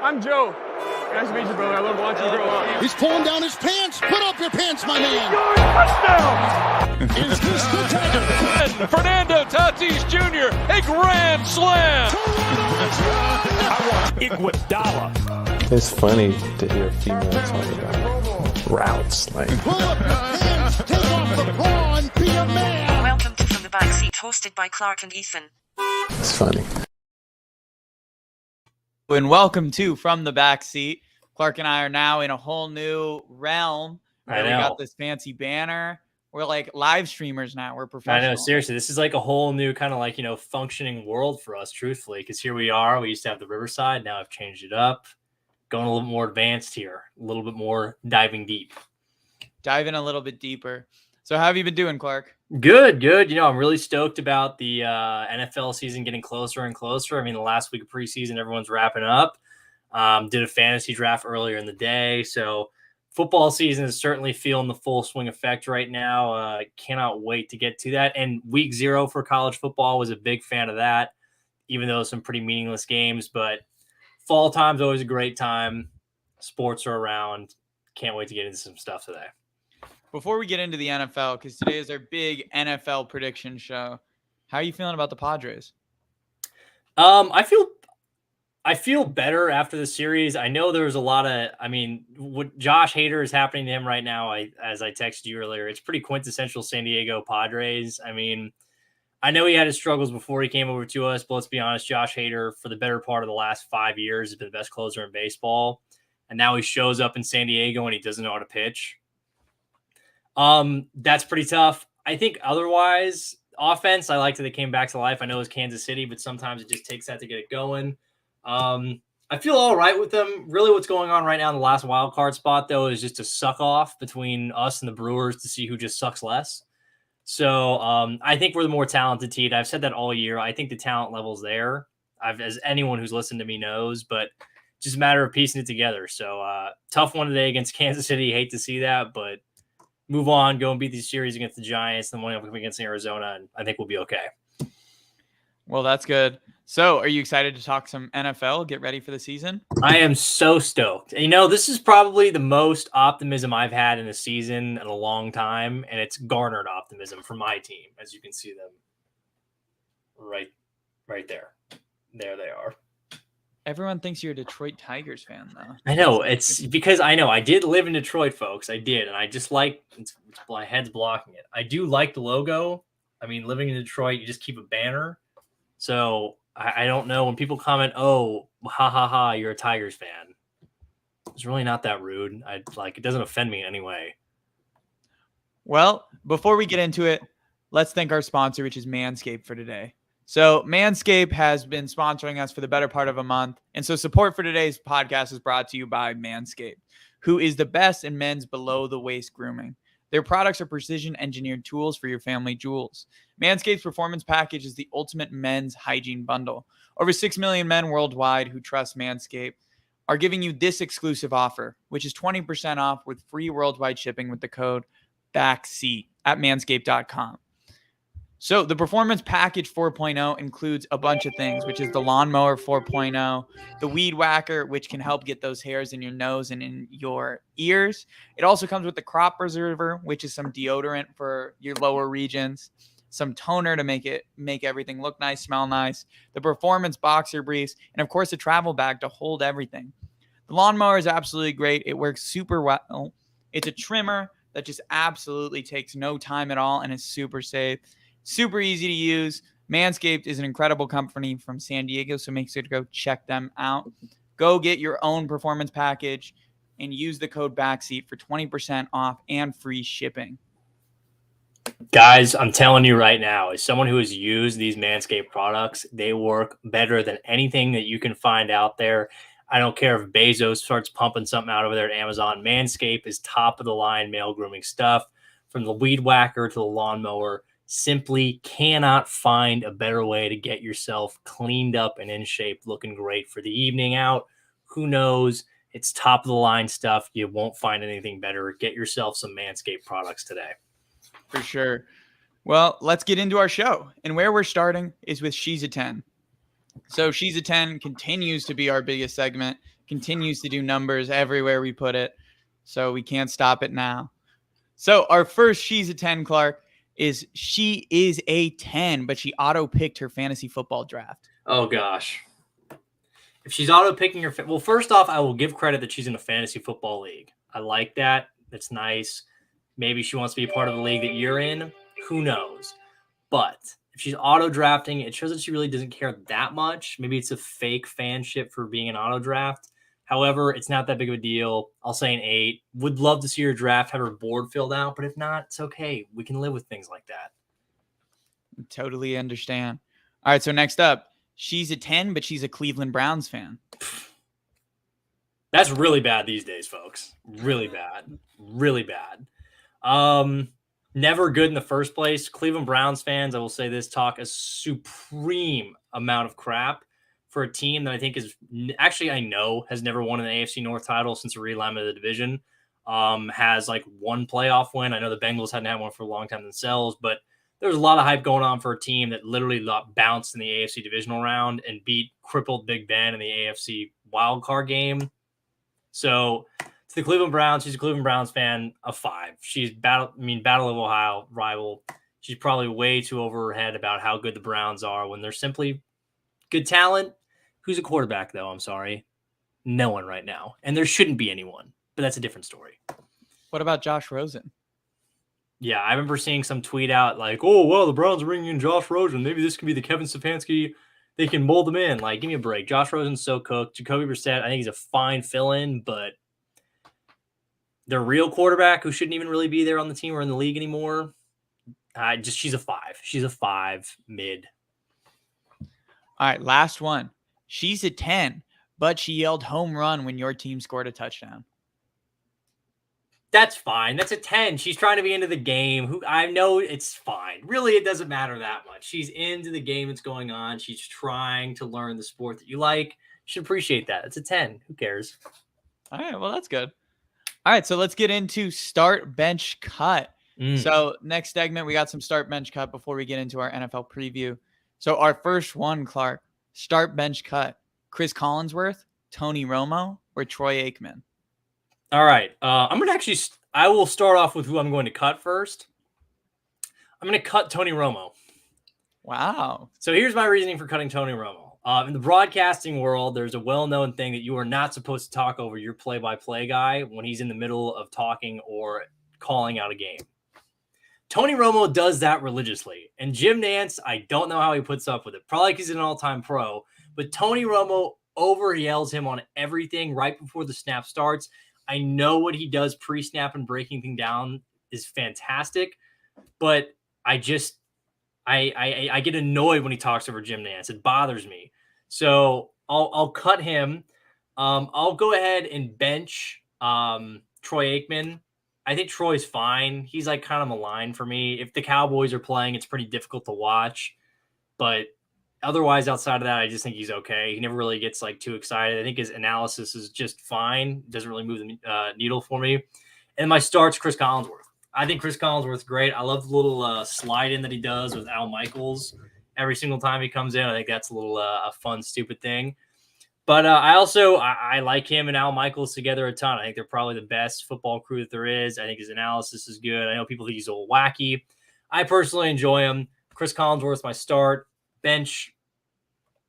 I'm Joe. Nice to meet you, brother. I love watching you grow up. He's pulling down his pants. Put up your pants, my man. Touchdown! Is this the Tiger? Fernando Tatis Jr., a grand slam. Iguodala. It's funny to hear females talk about routes. Like, Pull up your pants. Take off the bra and be a man. Welcome to From the Backseat, hosted by Clark and Ethan. it's funny. And welcome to From the Backseat. Clark and I are now in a whole new realm. I know. We got this fancy banner. We're like live streamers now. We're professional. I know, seriously. This is like a whole new kind of like, functioning world for us, truthfully, because here we are. We used to have the Riverside. Now I've changed it up. Going a little more advanced here. A little bit more diving deep. Diving a little bit deeper. So how have you been doing, Clark? Good. I'm really stoked about the NFL season getting closer and closer. I mean, the last week of preseason, everyone's wrapping up. Did a fantasy draft earlier in the day. So football season is certainly feeling the full swing effect right now. Cannot wait to get to that. And week 0 for college football, was a big fan of that, even though some pretty meaningless games. But fall time's always a great time. Sports are around. Can't wait to get into some stuff today. Before we get into the NFL, because today is our big NFL prediction show, how are you feeling about the Padres? I feel better after the series. I know there's a lot of, what Josh Hader is happening to him right now. As I texted you earlier, it's pretty quintessential San Diego Padres. I mean, I know he had his struggles before he came over to us, but let's be honest, Josh Hader, for the better part of the last 5 years, has been the best closer in baseball. And now he shows up in San Diego and he doesn't know how to pitch. That's pretty tough. I think otherwise, offense, I liked that they came back to life. I know it's Kansas City, but sometimes it just takes that to get it going. I feel all right with them. Really what's going on right now in the last wild card spot, though, is just a suck off between us and the Brewers to see who just sucks less. So I think we're the more talented team. I've said that all year. I think the talent level's there, as anyone who's listened to me knows, but just a matter of piecing it together. So tough one today against Kansas City. Hate to see that, but move on, go and beat these series against the Giants, then one up against Arizona, and I think we'll be okay. Well, that's good. So are you excited to talk some NFL? Get ready for the season? I am so stoked. This is probably the most optimism I've had in a season in a long time, and it's garnered optimism for my team, as you can see them right there. There they are. Everyone thinks you're a Detroit Tigers fan, though. I know. It's because I did live in Detroit, folks. I did, and I just like my head's blocking it. I do like the logo. I mean, living in Detroit, you just keep a banner. So I don't know when people comment, "Oh, ha ha ha, you're a Tigers fan." It's really not that rude. It doesn't offend me in any way. Well, before we get into it, let's thank our sponsor, which is Manscaped, for today. So Manscaped has been sponsoring us for the better part of a month. And so support for today's podcast is brought to you by Manscaped, who is the best in men's below-the-waist grooming. Their products are precision-engineered tools for your family jewels. Manscaped's Performance Package is the ultimate men's hygiene bundle. Over 6 million men worldwide who trust Manscaped are giving you this exclusive offer, which is 20% off with free worldwide shipping with the code BACKSEAT at manscaped.com. So the Performance Package 4.0 includes a bunch of things, which is the Lawnmower 4.0, the Weed Whacker, which can help get those hairs in your nose and in your ears. It also comes with the Crop Preserver, which is some deodorant for your lower regions, some toner to make everything look nice, smell nice, the Performance Boxer Briefs, and of course a travel bag to hold everything. The Lawnmower is absolutely great. It works super well. It's a trimmer that just absolutely takes no time at all and is super safe. Super easy to use. Manscaped is an incredible company from San Diego, so make sure to go check them out. Go get your own performance package and use the code BACKSEAT for 20% off and free shipping. Guys, I'm telling you right now, as someone who has used these Manscaped products, they work better than anything that you can find out there. I don't care if Bezos starts pumping something out over there at Amazon. Manscaped is top of the line male grooming stuff, from the Weed Whacker to the Lawnmower. Simply cannot find a better way to get yourself cleaned up and in shape, looking great for the evening out. Who knows? It's top of the line stuff. You won't find anything better. Get yourself some Manscaped products today. For sure. Well, let's get into our show. And where we're starting is with She's a 10. So She's a 10 continues to be our biggest segment continues to do numbers everywhere we put it. So we can't stop it now. So our first She's a 10, Clark, is she is a 10, but she auto-picked her fantasy football draft. Oh, gosh. If she's auto-picking her... Well, first off, I will give credit that she's in a fantasy football league. I like that. That's nice. Maybe she wants to be a part of the league that you're in. Who knows? But if she's auto-drafting, it shows that she really doesn't care that much. Maybe it's a fake fanship for being an auto-draft. However, it's not that big of a deal. I'll say an 8. Would love to see her draft, have her board filled out, but if not, it's okay. We can live with things like that. Totally understand. All right, so next up, she's a 10, but she's a Cleveland Browns fan. That's really bad these days, folks. Really bad. Really bad. Never good in the first place. Cleveland Browns fans, I will say this, talk a supreme amount of crap for a team that I think is actually, I know, has never won an AFC North title since the realignment of the division. Has like one playoff win. I know the Bengals hadn't had one for a long time themselves, but there was a lot of hype going on for a team that literally bounced in the AFC divisional round and beat crippled Big Ben in the AFC wildcard game. So to the Cleveland Browns, she's a Cleveland Browns fan, a 5. She's Battle of Ohio rival. She's probably way too over her head about how good the Browns are when they're simply good talent. Who's a quarterback, though? I'm sorry. No one right now. And there shouldn't be anyone, but that's a different story. What about Josh Rosen? Yeah, I remember seeing some tweet out like, oh, well, the Browns are bringing in Josh Rosen. Maybe this can be the Kevin Stefanski. They can mold him in. Like, give me a break. Josh Rosen's so cooked. Jacoby Brissett, I think he's a fine fill-in, but their real quarterback who shouldn't even really be there on the team or in the league anymore, she's a 5. She's a 5 mid. All right, last one. She's a 10, but she yelled home run when your team scored a touchdown. That's fine. That's a 10. She's trying to be into the game. I know it's fine. Really, it doesn't matter that much. She's into the game that's going on. She's trying to learn the sport that you like. You should appreciate that. It's a 10. Who cares? All right, well, that's good. All right, so let's get into start, bench, cut. So next segment, we got some start, bench, cut before we get into our NFL preview. So our first one, Clark, start, bench, cut. Chris Collinsworth, Tony Romo, or Troy Aikman? All right. I will start off with who I'm going to cut first. I'm going to cut Tony Romo. Wow. So here's my reasoning for cutting Tony Romo. In the broadcasting world, there's a well-known thing that you are not supposed to talk over your play-by-play guy when he's in the middle of talking or calling out a game. Tony Romo does that religiously. And Jim Nantz, I don't know how he puts up with it. Probably because he's an all-time pro. But Tony Romo over-yells him on everything right before the snap starts. I know what he does pre-snap and breaking things down is fantastic. But I get annoyed when he talks over Jim Nantz. It bothers me. So I'll cut him. I'll go ahead and bench Troy Aikman. I think Troy's fine. He's like kind of maligned for me. If the Cowboys are playing, it's pretty difficult to watch. But otherwise, outside of that, I just think he's okay. He never really gets like too excited. I think his analysis is just fine. Doesn't really move the needle for me. And my start's Chris Collinsworth. I think Chris Collinsworth's great. I love the little slide in that he does with Al Michaels every single time he comes in. I think that's a little a fun, stupid thing. But I like him and Al Michaels together a ton. I think they're probably the best football crew that there is. I think his analysis is good. I know people think he's a little wacky. I personally enjoy him. Chris Collinsworth's my start. Bench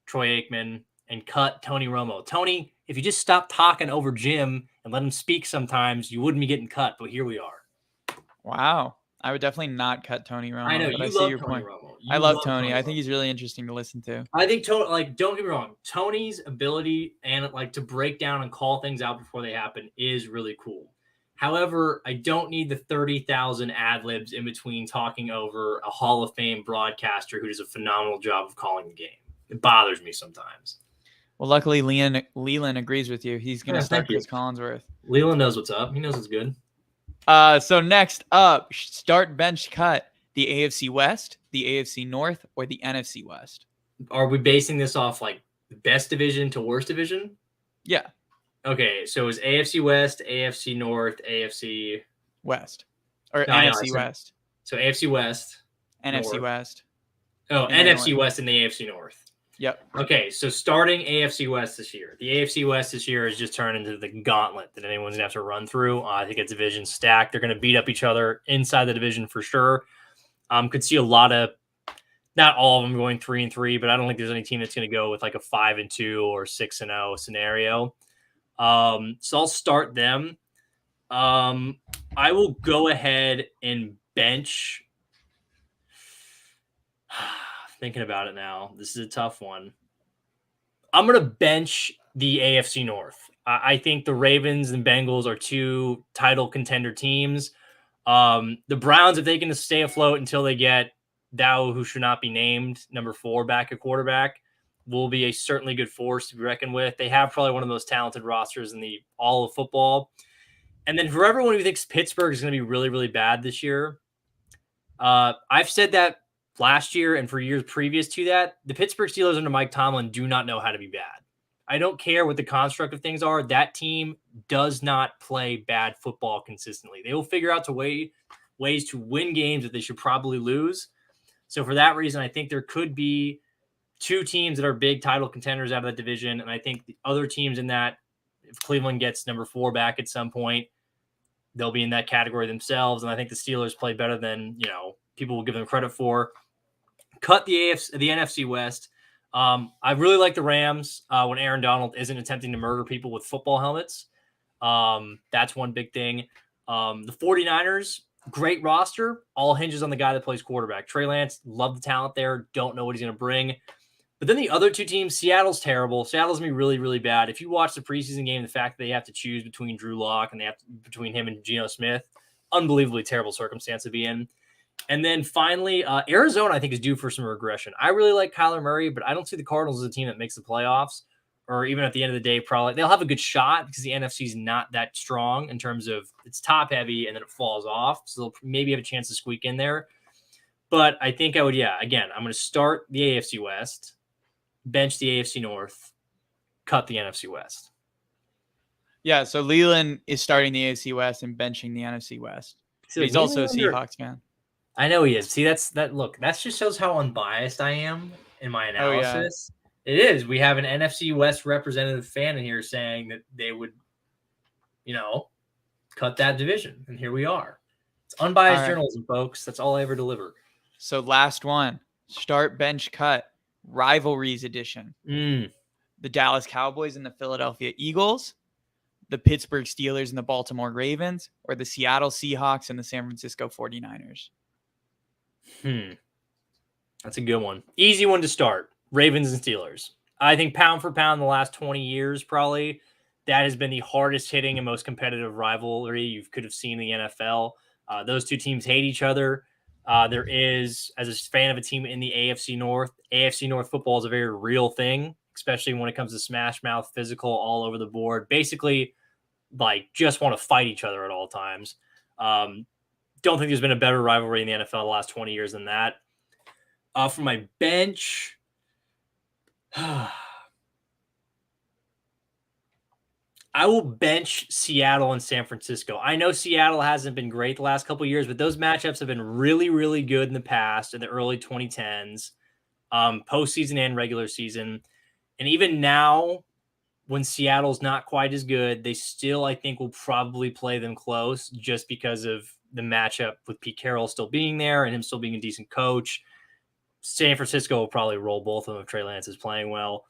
Troy Aikman and cut Tony Romo. Tony, if you just stop talking over Jim and let him speak sometimes, you wouldn't be getting cut. But here we are. Wow. I would definitely not cut Tony Romo. I know you love Tony Romo. I love Tony. I think he's really interesting to listen to. I think Tony, like, don't get me wrong, Tony's ability and like to break down and call things out before they happen is really cool. However, I don't need the 30,000 ad libs in between talking over a Hall of Fame broadcaster who does a phenomenal job of calling the game. It bothers me sometimes. Well, luckily, Leland agrees with you. He's going to start Chris Collinsworth. Leland knows what's up. He knows what's good. So next up, start, bench, cut. The AFC West, the AFC North, or the NFC West? Are we basing this off like best division to worst division? Yeah. Okay, so is AFC West, AFC North, AFC West, or NFC West? So AFC West, NFC North. West. Oh, NFC West and the AFC North. Yep. Okay, so starting AFC West this year. The AFC West this year has just turned into the gauntlet that anyone's going to have to run through. I think it's division stacked. They're going to beat up each other inside the division for sure. Could see a lot of, not all of them going 3-3, but I don't think there's any team that's going to go with like a 5-2 or 6-0 scenario. So I'll start them. I will go ahead and bench. Thinking about it now, this is a tough one. I'm going to bench the AFC North. I think the Ravens and Bengals are two title contender teams. The Browns, if they can stay afloat until they get Dow, who should not be named, number 4 back at quarterback, will be a certainly good force to be reckoned with. They have probably one of the most talented rosters in the all of football. And then for everyone who thinks Pittsburgh is going to be really, really bad this year, I've said that last year and for years previous to that, the Pittsburgh Steelers under Mike Tomlin do not know how to be bad. I don't care what the construct of things are. That team does not play bad football consistently. They will figure out ways to win games that they should probably lose. So for that reason, I think there could be 2 teams that are big title contenders out of that division. And I think the other teams in that, if Cleveland gets number 4 back at some point, they'll be in that category themselves. And I think the Steelers play better than, people will give them credit for. Cut the NFC West. I really like the Rams when Aaron Donald isn't attempting to murder people with football helmets. That's one big thing. The 49ers, great roster, all hinges on the guy that plays quarterback. Trey Lance, love the talent there, don't know what he's going to bring. But then the other 2 teams, Seattle's terrible. Seattle's going to be really, really bad. If you watch the preseason game, the fact that they have to choose between Drew Lock and between him and Geno Smith, unbelievably terrible circumstance to be in. And then finally, Arizona, I think, is due for some regression. I really like Kyler Murray, but I don't see the Cardinals as a team that makes the playoffs, or even at the end of the day, probably they'll have a good shot because the NFC is not that strong in terms of it's top heavy and then it falls off. So they'll maybe have a chance to squeak in there. But I think I would, again, I'm going to start the AFC West, bench the AFC North, cut the NFC West. Yeah, so Leland is starting the AFC West and benching the NFC West. So he's also a Seahawks fan. I know he is. See, that just shows how unbiased I am in my analysis. Oh, yeah. It is. We have an NFC West representative fan in here saying that they would, cut that division. And here we are. It's unbiased journalism, folks. That's all I ever deliver. So last one, start, bench, cut, rivalries edition. The Dallas Cowboys and the Philadelphia Eagles, the Pittsburgh Steelers and the Baltimore Ravens, or the Seattle Seahawks and the San Francisco 49ers. That's a good one. Easy one to start. Ravens and Steelers. I think pound for pound the last 20 years, probably, that has been the hardest hitting and most competitive rivalry you could have seen in the NFL. Those 2 teams hate each other. There is, as a fan of a team in the AFC North football is a very real thing, especially when it comes to smash mouth, physical, all over the board. Basically, just want to fight each other at all times. Don't think there's been a better rivalry in the NFL the last 20 years than that. For my bench, I will bench Seattle and San Francisco. I know Seattle hasn't been great the last couple of years, but those matchups have been really, really good in the past, in the early 2010s, postseason and regular season. And even now, when Seattle's not quite as good, they still, I think, will probably play them close just because of the matchup with Pete Carroll still being there and him still being a decent coach. San Francisco will probably roll both of them if Trey Lance is playing well.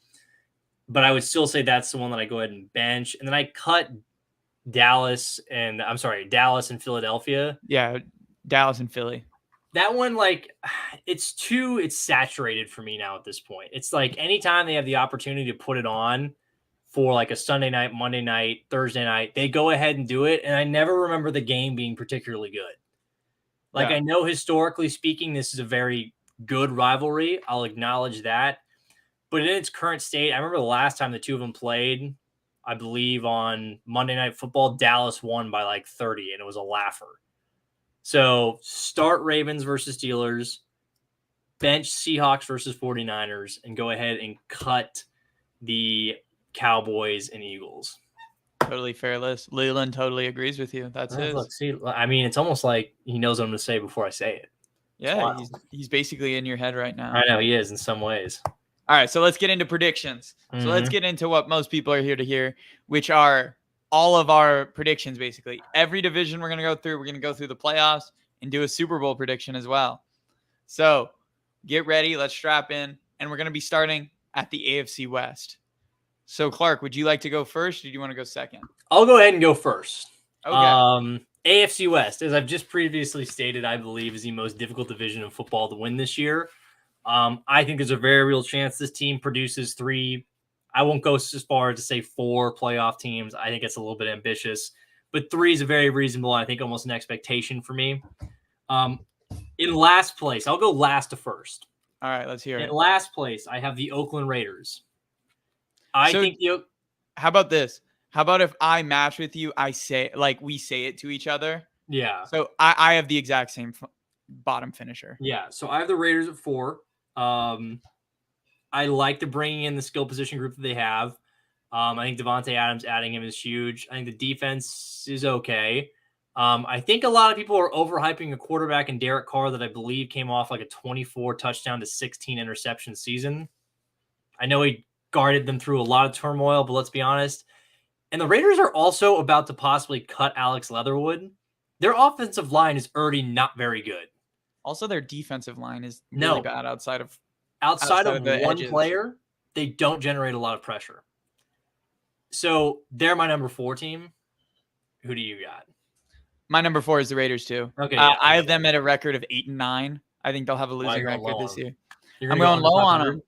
But I would still say that's the one that I go ahead and bench. And then I cut Dallas and Philadelphia. Yeah, Dallas and Philly. That one, it's saturated for me now at this point. It's like anytime they have the opportunity to put it on for a Sunday night, Monday night, Thursday night, they go ahead and do it. And I never remember the game being particularly good. I know historically speaking, this is a very good rivalry. I'll acknowledge that. But in its current state, I remember the last time the 2 of them played, I believe on Monday Night Football, Dallas won by 30, and it was a laugher. So start Ravens versus Steelers, bench Seahawks versus 49ers, and go ahead and cut the Cowboys and Eagles. Totally fair list. Leland totally agrees with you. That's his. Look, see, it's almost like he knows what I'm going to say before I say it. Yeah, he's basically in your head right now. I know he is in some ways. All right, so let's get into predictions. So let's get into what most people are here to hear, which are all of our predictions, basically. Every division we're going to go through. We're going to go through the playoffs and do a Super Bowl prediction as well. So get ready. Let's strap in. And we're going to be starting at the AFC West. So, Clark, would you like to go first, or do you want to go second? I'll go ahead and go first. Okay. AFC West, as I've just previously stated, I believe is the most difficult division of football to win this year. I think there's a very real chance this team produces 3. I won't go as far as to say 4 playoff teams. I think it's a little bit ambitious, but 3 is a very reasonable, I think almost an expectation for me. In last place, I'll go last to first. All right, let's hear it. In last place, I have the Oakland Raiders. How about this? How about if I match with you, we say it to each other? Yeah. So I have the exact same bottom finisher. Yeah. So I have the Raiders at 4. I like the bringing in the skill position group that they have. I think Devontae Adams adding him is huge. I think the defense is okay. I think a lot of people are overhyping a quarterback in Derek Carr that I believe came off like a 24 touchdown to 16 interception season. I know he guarded them through a lot of turmoil, but let's be honest. And the Raiders are also about to possibly cut Alex Leatherwood. Their offensive line is already not very good. Also, their defensive line is really bad outside of one edges. player. They don't generate a lot of pressure. So they're my number 4 team. Who do you got? My number 4 is the Raiders too. Okay, I have them at a record of 8-9. I think they'll have a losing record this year. I'm going low on them.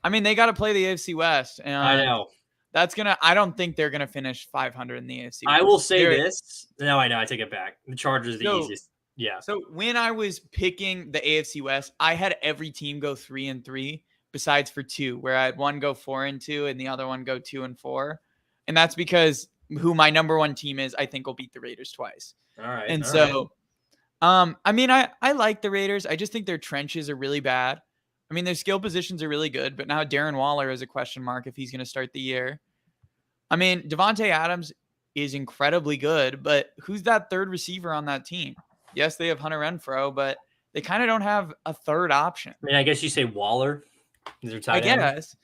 I mean, they got to play the AFC West. And I know. I don't think they're gonna finish 500 in the AFC West. I will say this. No, I know. I take it back. The Chargers are the easiest. Yeah. So when I was picking the AFC West, I had every team go 3-3 besides for 2, where I had one go 4-2 and the other one go 2-4. And that's because who my number 1 team is, I think will beat the Raiders twice. All right. And so, I mean, I like the Raiders. I just think their trenches are really bad. I mean, their skill positions are really good, but now Darren Waller is a question mark if he's going to start the year. I mean, Devontae Adams is incredibly good, but who's that third receiver on that team? Yes, they have Hunter Renfrow, but they kind of don't have a third option. I mean, I guess you say Waller. Is there tight end? I guess.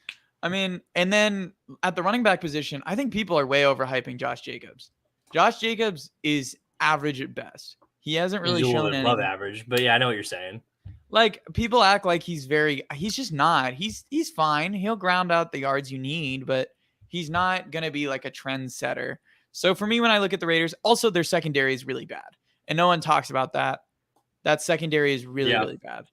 I mean, and then at the running back position, I think people are way overhyping Josh Jacobs. Josh Jacobs is average at best. He hasn't really shown anything. Above average, but yeah, I know what you're saying. Like, people act like he's just not. He's fine. He'll ground out the yards you need, but he's not going to be like a trendsetter. So for me, when I look at the Raiders, also their secondary is really bad. And no one talks about that. That secondary is really, really bad.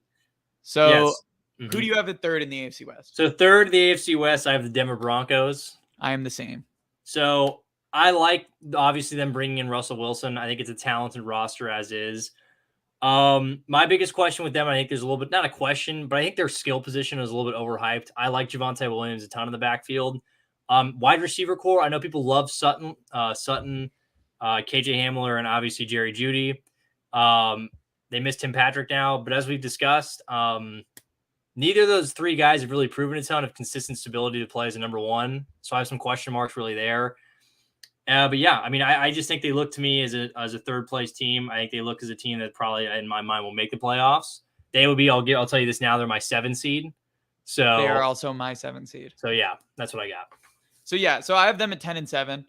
So who do you have at third in the AFC West? So third in the AFC West, I have the Denver Broncos. I am the same. So I like, obviously, them bringing in Russell Wilson. I think it's a talented roster as is. My biggest question with them, I think there's a little bit, not a question, but I think their skill position is a little bit overhyped. I like Javonte Williams a ton in the backfield. Wide receiver core, I know people love Sutton, KJ Hamler, and obviously Jerry Jeudy. They missed Tim Patrick now, but as we've discussed, neither of those 3 guys have really proven a ton of consistent stability to play as a number 1. So I have some question marks really there. But yeah, I mean, I just think they look to me as a third place team. I think they look as a team that probably, in my mind, will make the playoffs. They would be, I'll tell you this now, they're my 7 seed. So they are also my 7 seed. So yeah, that's what I got. So yeah, so I have them at 10-7.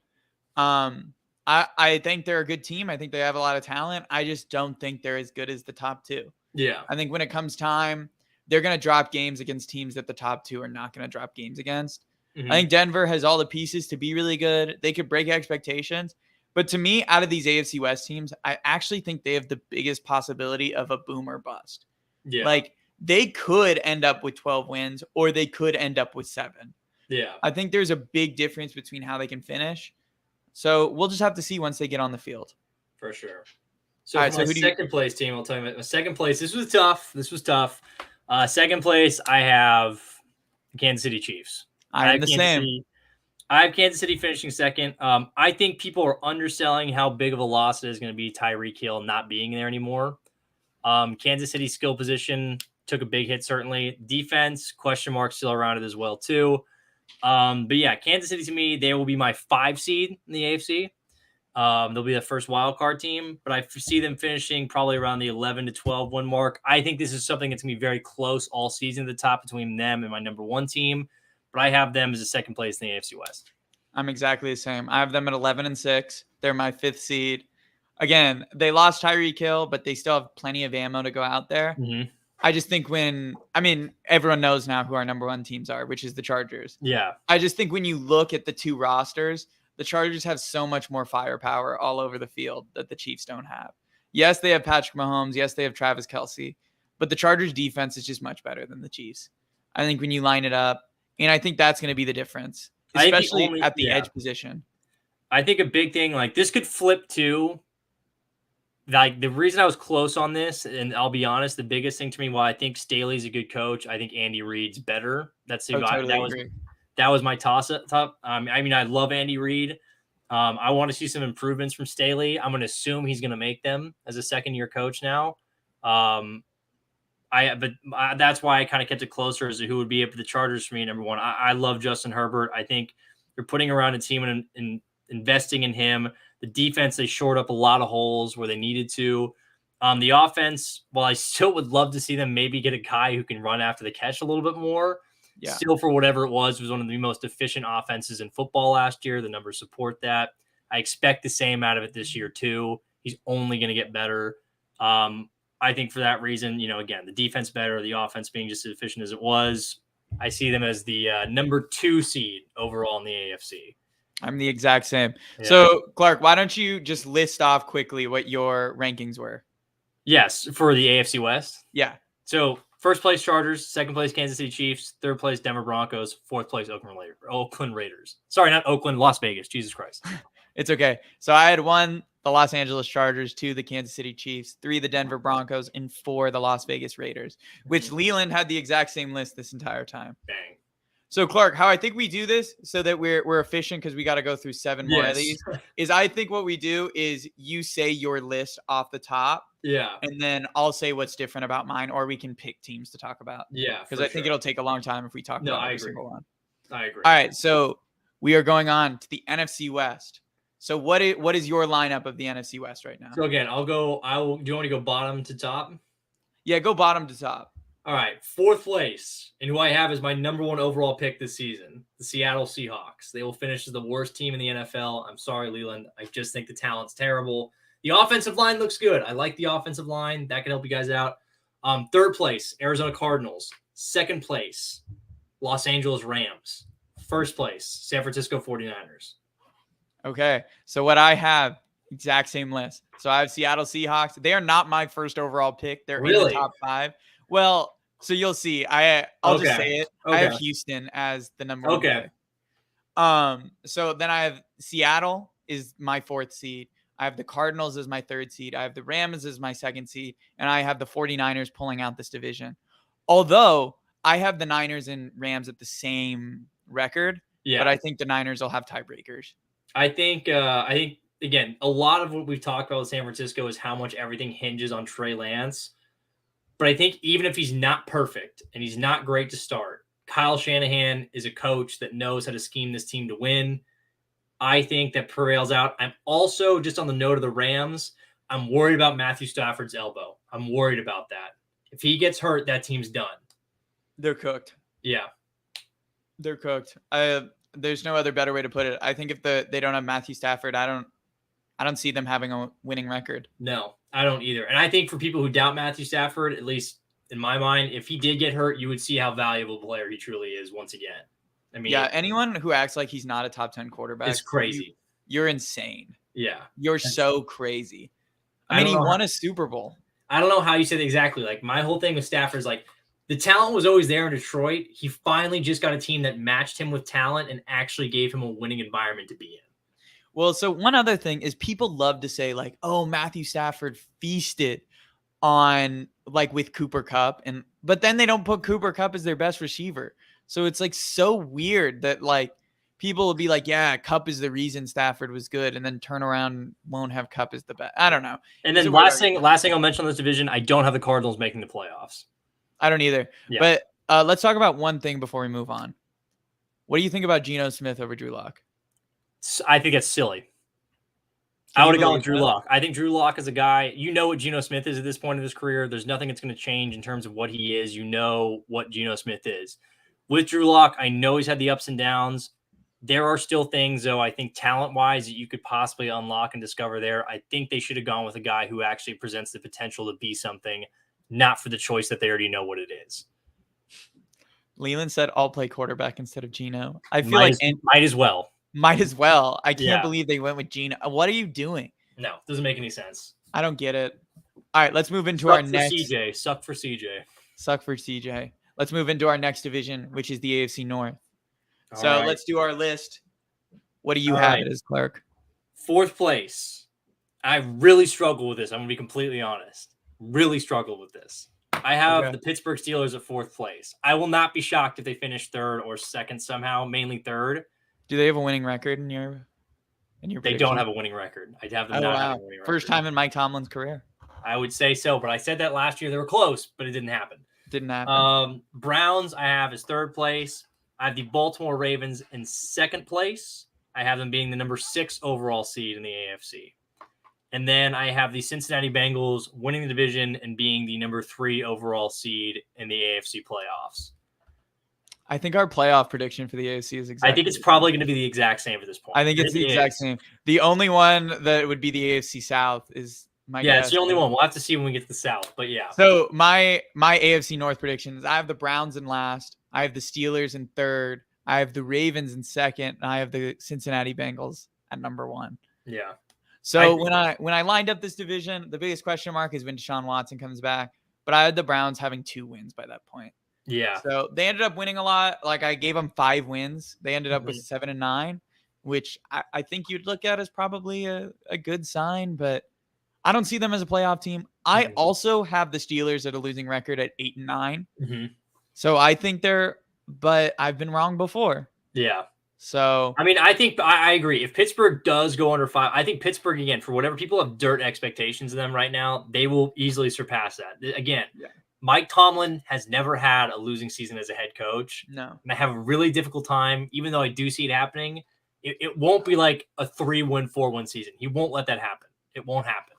I think they're a good team. I think they have a lot of talent. I just don't think they're as good as the top 2. Yeah. I think when it comes time, they're going to drop games against teams that the top 2 are not going to drop games against. I think Denver has all the pieces to be really good. They could break expectations. But to me, out of these AFC West teams, I actually think they have the biggest possibility of a boom or bust. Yeah. Like, they could end up with 12 wins or they could end up with 7. Yeah. I think there's a big difference between how they can finish. So we'll just have to see once they get on the field. For sure. So, right, so my second place team, I'll tell you my second place. This was tough. Second place, I have the Kansas City Chiefs. I'm the same. I have Kansas City finishing second. I think people are underselling how big of a loss it is going to be Tyreek Hill not being there anymore. Kansas City skill position took a big hit, certainly. Defense, question mark still around it as well, too. But yeah, Kansas City to me, they will be my 5 seed in the AFC. They'll be the first wild card team, but I see them finishing probably around the 11 to 12 win mark. I think this is something that's going to be very close all season at the top between them and my number 1 team, but I have them as a second place in the AFC West. I'm exactly the same. I have them at 11-6. They're my 5th seed. Again, they lost Tyreek Hill, but they still have plenty of ammo to go out there. Mm-hmm. I just think everyone knows now who our number 1 teams are, which is the Chargers. Yeah. I just think when you look at the 2 rosters, the Chargers have so much more firepower all over the field that the Chiefs don't have. Yes, they have Patrick Mahomes. Yes, they have Travis Kelce. But the Chargers defense is just much better than the Chiefs. I think when you line it up, and I think that's going to be the difference, especially at the edge position. I think a big thing, like this could flip too. Like the reason I was close on this, and I'll be honest, the biggest thing to me, while I think Staley's a good coach, I think Andy Reid's better. That's the that was my toss up. I mean, I love Andy Reid. I want to see some improvements from Staley. I'm going to assume he's going to make them as a second-year coach now. That's why I kind of kept it closer as to who would be up for the Chargers for me. Number 1, I love Justin Herbert. I think you're putting around a team and investing in him. The defense, they shored up a lot of holes where they needed to. The offense, while I still would love to see them maybe get a guy who can run after the catch a little bit more. Yeah. Still, for whatever it was one of the most efficient offenses in football last year. The numbers support that. I expect the same out of it this year too. He's only going to get better. I think for that reason, again, the defense better, the offense being just as efficient as it was. I see them as the number 2 seed overall in the AFC. I'm the exact same. Yeah. So, Clark, why don't you just list off quickly what your rankings were? Yes, for the AFC West? Yeah. So, first place Chargers, second place Kansas City Chiefs, third place Denver Broncos, fourth place Oakland Raiders. Sorry, not Oakland, Las Vegas. Jesus Christ. It's okay. So, I had 1, the Los Angeles Chargers, 2, the Kansas City Chiefs, 3, the Denver Broncos, and 4, the Las Vegas Raiders, which Leland had the exact same list this entire time. Bang. So, Clark, how I think we do this so that we're efficient because we got to go through 7 more of these is I think what we do is you say your list off the top. Yeah. And then I'll say what's different about mine, or we can pick teams to talk about. Yeah. Because I think it'll take a long time if we talk about every agree. single one. I agree. All right. So we are going on to the NFC West. So what is your lineup of the NFC West right now? So again, do you want to go bottom to top? Yeah, go bottom to top. All right, 4th place, and who I have as my number 1 overall pick this season, the Seattle Seahawks. They will finish as the worst team in the NFL. I'm sorry, Leland. I just think the talent's terrible. The offensive line looks good. I like the offensive line. That can help you guys out. 3rd place, Arizona Cardinals. 2nd place, Los Angeles Rams. 1st place, San Francisco 49ers. Okay, so what I have, exact same list. So I have Seattle Seahawks. They are not my first overall pick. They're in the top 5. Well, so you'll see. I'll just say it. Okay. I have Houston as the number 1 pick. So then I have Seattle is my 4th seed. I have the Cardinals as my 3rd seed. I have the Rams as my 2nd seed. And I have the 49ers pulling out this division. Although I have the Niners and Rams at the same record. Yeah. But I think the Niners will have tiebreakers. I think again, a lot of what we've talked about with San Francisco is how much everything hinges on Trey Lance. But I think even if he's not perfect and he's not great to start, Kyle Shanahan is a coach that knows how to scheme this team to win. I think that prevails out. I'm also, just on the note of the Rams, I'm worried about Matthew Stafford's elbow. I'm worried about that. If he gets hurt, that team's done. They're cooked. Yeah. They're cooked. There's no other better way to put it. I think if they don't have Matthew Stafford, I don't see them having a winning record. No, I don't either. And I think for people who doubt Matthew Stafford, at least in my mind, if he did get hurt, you would see how valuable a player he truly is once again. I mean, yeah, anyone who acts like he's not a top 10 quarterback, it's crazy. You're insane. Yeah. You're so crazy. I mean, he won a Super Bowl. I don't know how you said it exactly. Like, my whole thing with Stafford is like, the talent was always there in Detroit. He finally just got a team that matched him with talent and actually gave him a winning environment to be in. Well, so one other thing is people love to say like, oh, Matthew Stafford feasted on like with Cooper Kupp. But then they don't put Cooper Kupp as their best receiver. So it's like so weird that like people will be like, yeah, Kupp is the reason Stafford was good. And then turn around and won't have Kupp as the best. I don't know. And then last thing I'll mention on this division, I don't have the Cardinals making the playoffs. I don't either. Yeah. But let's talk about one thing before we move on. What do you think about Geno Smith over Drew Lock? I think it's silly. I would have gone with Drew Lock. I think Drew Lock is a guy, you know what Geno Smith is at this point of his career. There's nothing that's going to change in terms of what he is. You know what Geno Smith is. With Drew Lock, I know he's had the ups and downs. There are still things, though, I think talent-wise that you could possibly unlock and discover there. I think they should have gone with a guy who actually presents the potential to be something, not for the choice that they already know what it is. Leland said, "I'll play quarterback instead of Geno." I feel might as well. Might as well. I can't believe they went with Geno. What are you doing? No, doesn't make any sense. I don't get it. All right, let's move into our next. Suck for CJ. Suck for CJ. Let's move into our next division, which is the AFC North. Let's do our list. What do you have as Clark? 4th place. I really struggle with this. I'm going to be completely honest. Really struggle with this. I have the Pittsburgh Steelers at 4th place. I will not be shocked if they finish 3rd or 2nd somehow, mainly 3rd. Do they have a winning record in your They don't have a winning record. I'd have them not have a winning record. First time in Mike Tomlin's career. I would say so, but I said that last year. They were close, but it didn't happen. Didn't happen. Browns I have as 3rd place. I have the Baltimore Ravens in 2nd place. I have them being the number 6 overall seed in the AFC. And then I have the Cincinnati Bengals winning the division and being the number 3 overall seed in the AFC playoffs. I think our playoff prediction for the AFC is exactly. I think it's probably going to be the exact same at this point. I think it's the exact same. The only one that would be the AFC South is my guess. It's the only one. We'll have to see when we get to the South, but yeah. So my AFC North predictions, I have the Browns in last. I have the Steelers in 3rd. I have the Ravens in 2nd. And I have the Cincinnati Bengals at number 1. Yeah. So when I lined up this division, the biggest question mark is when Deshaun Watson comes back. But I had the Browns having 2 wins by that point. Yeah. So they ended up winning a lot. Like I gave them 5 wins. They ended up with 7 and 9, which I think you'd look at as probably a good sign, but I don't see them as a playoff team. I also have the Steelers at a losing record at 8 and 9. So I think but I've been wrong before. Yeah. So, I mean, I think I agree. If Pittsburgh does go under 5, I think Pittsburgh, again, for whatever people have dirt expectations of them right now, they will easily surpass that. Again, Mike Tomlin has never had a losing season as a head coach. No. And I have a really difficult time, even though I do see it happening. It won't be like a 3-win, 4-win season. He won't let that happen. It won't happen.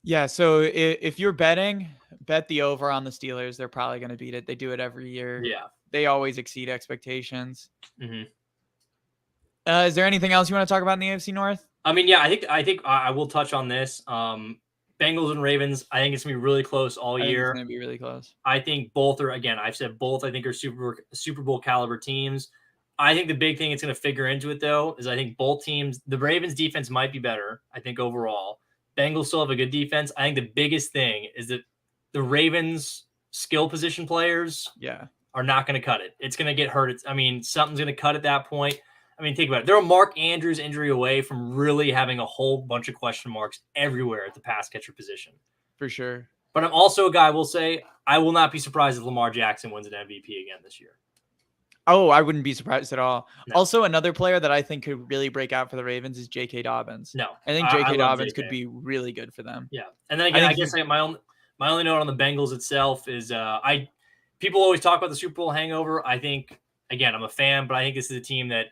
Yeah, so if you're betting, bet the over on the Steelers. They're probably going to beat it. They do it every year. Yeah. They always exceed expectations. Is there anything else you want to talk about in the AFC North? I mean, yeah, I think I will touch on this. Bengals and Ravens, I think it's going to be really close all year. It's going to be really close. I think both are, again, I've said both, I think are Super Bowl caliber teams. I think the big thing it's going to figure into it, though, is I think both teams, the Ravens defense might be better, I think, overall. Bengals still have a good defense. I think the biggest thing is that the Ravens skill position players are not going to cut it. It's going to get hurt. Something's going to cut at that point. I mean, think about it. They're a Mark Andrews injury away from really having a whole bunch of question marks everywhere at the pass catcher position. For sure. But I'm also a guy, I will say, I will not be surprised if Lamar Jackson wins an MVP again this year. Oh, I wouldn't be surprised at all. No. Also, another player that I think could really break out for the Ravens is J.K. Dobbins. No. I think J.K. Dobbins could be really good for them. Yeah. And then again, I guess my only note on the Bengals itself is people always talk about the Super Bowl hangover. I think, again, I'm a fan, but I think this is a team that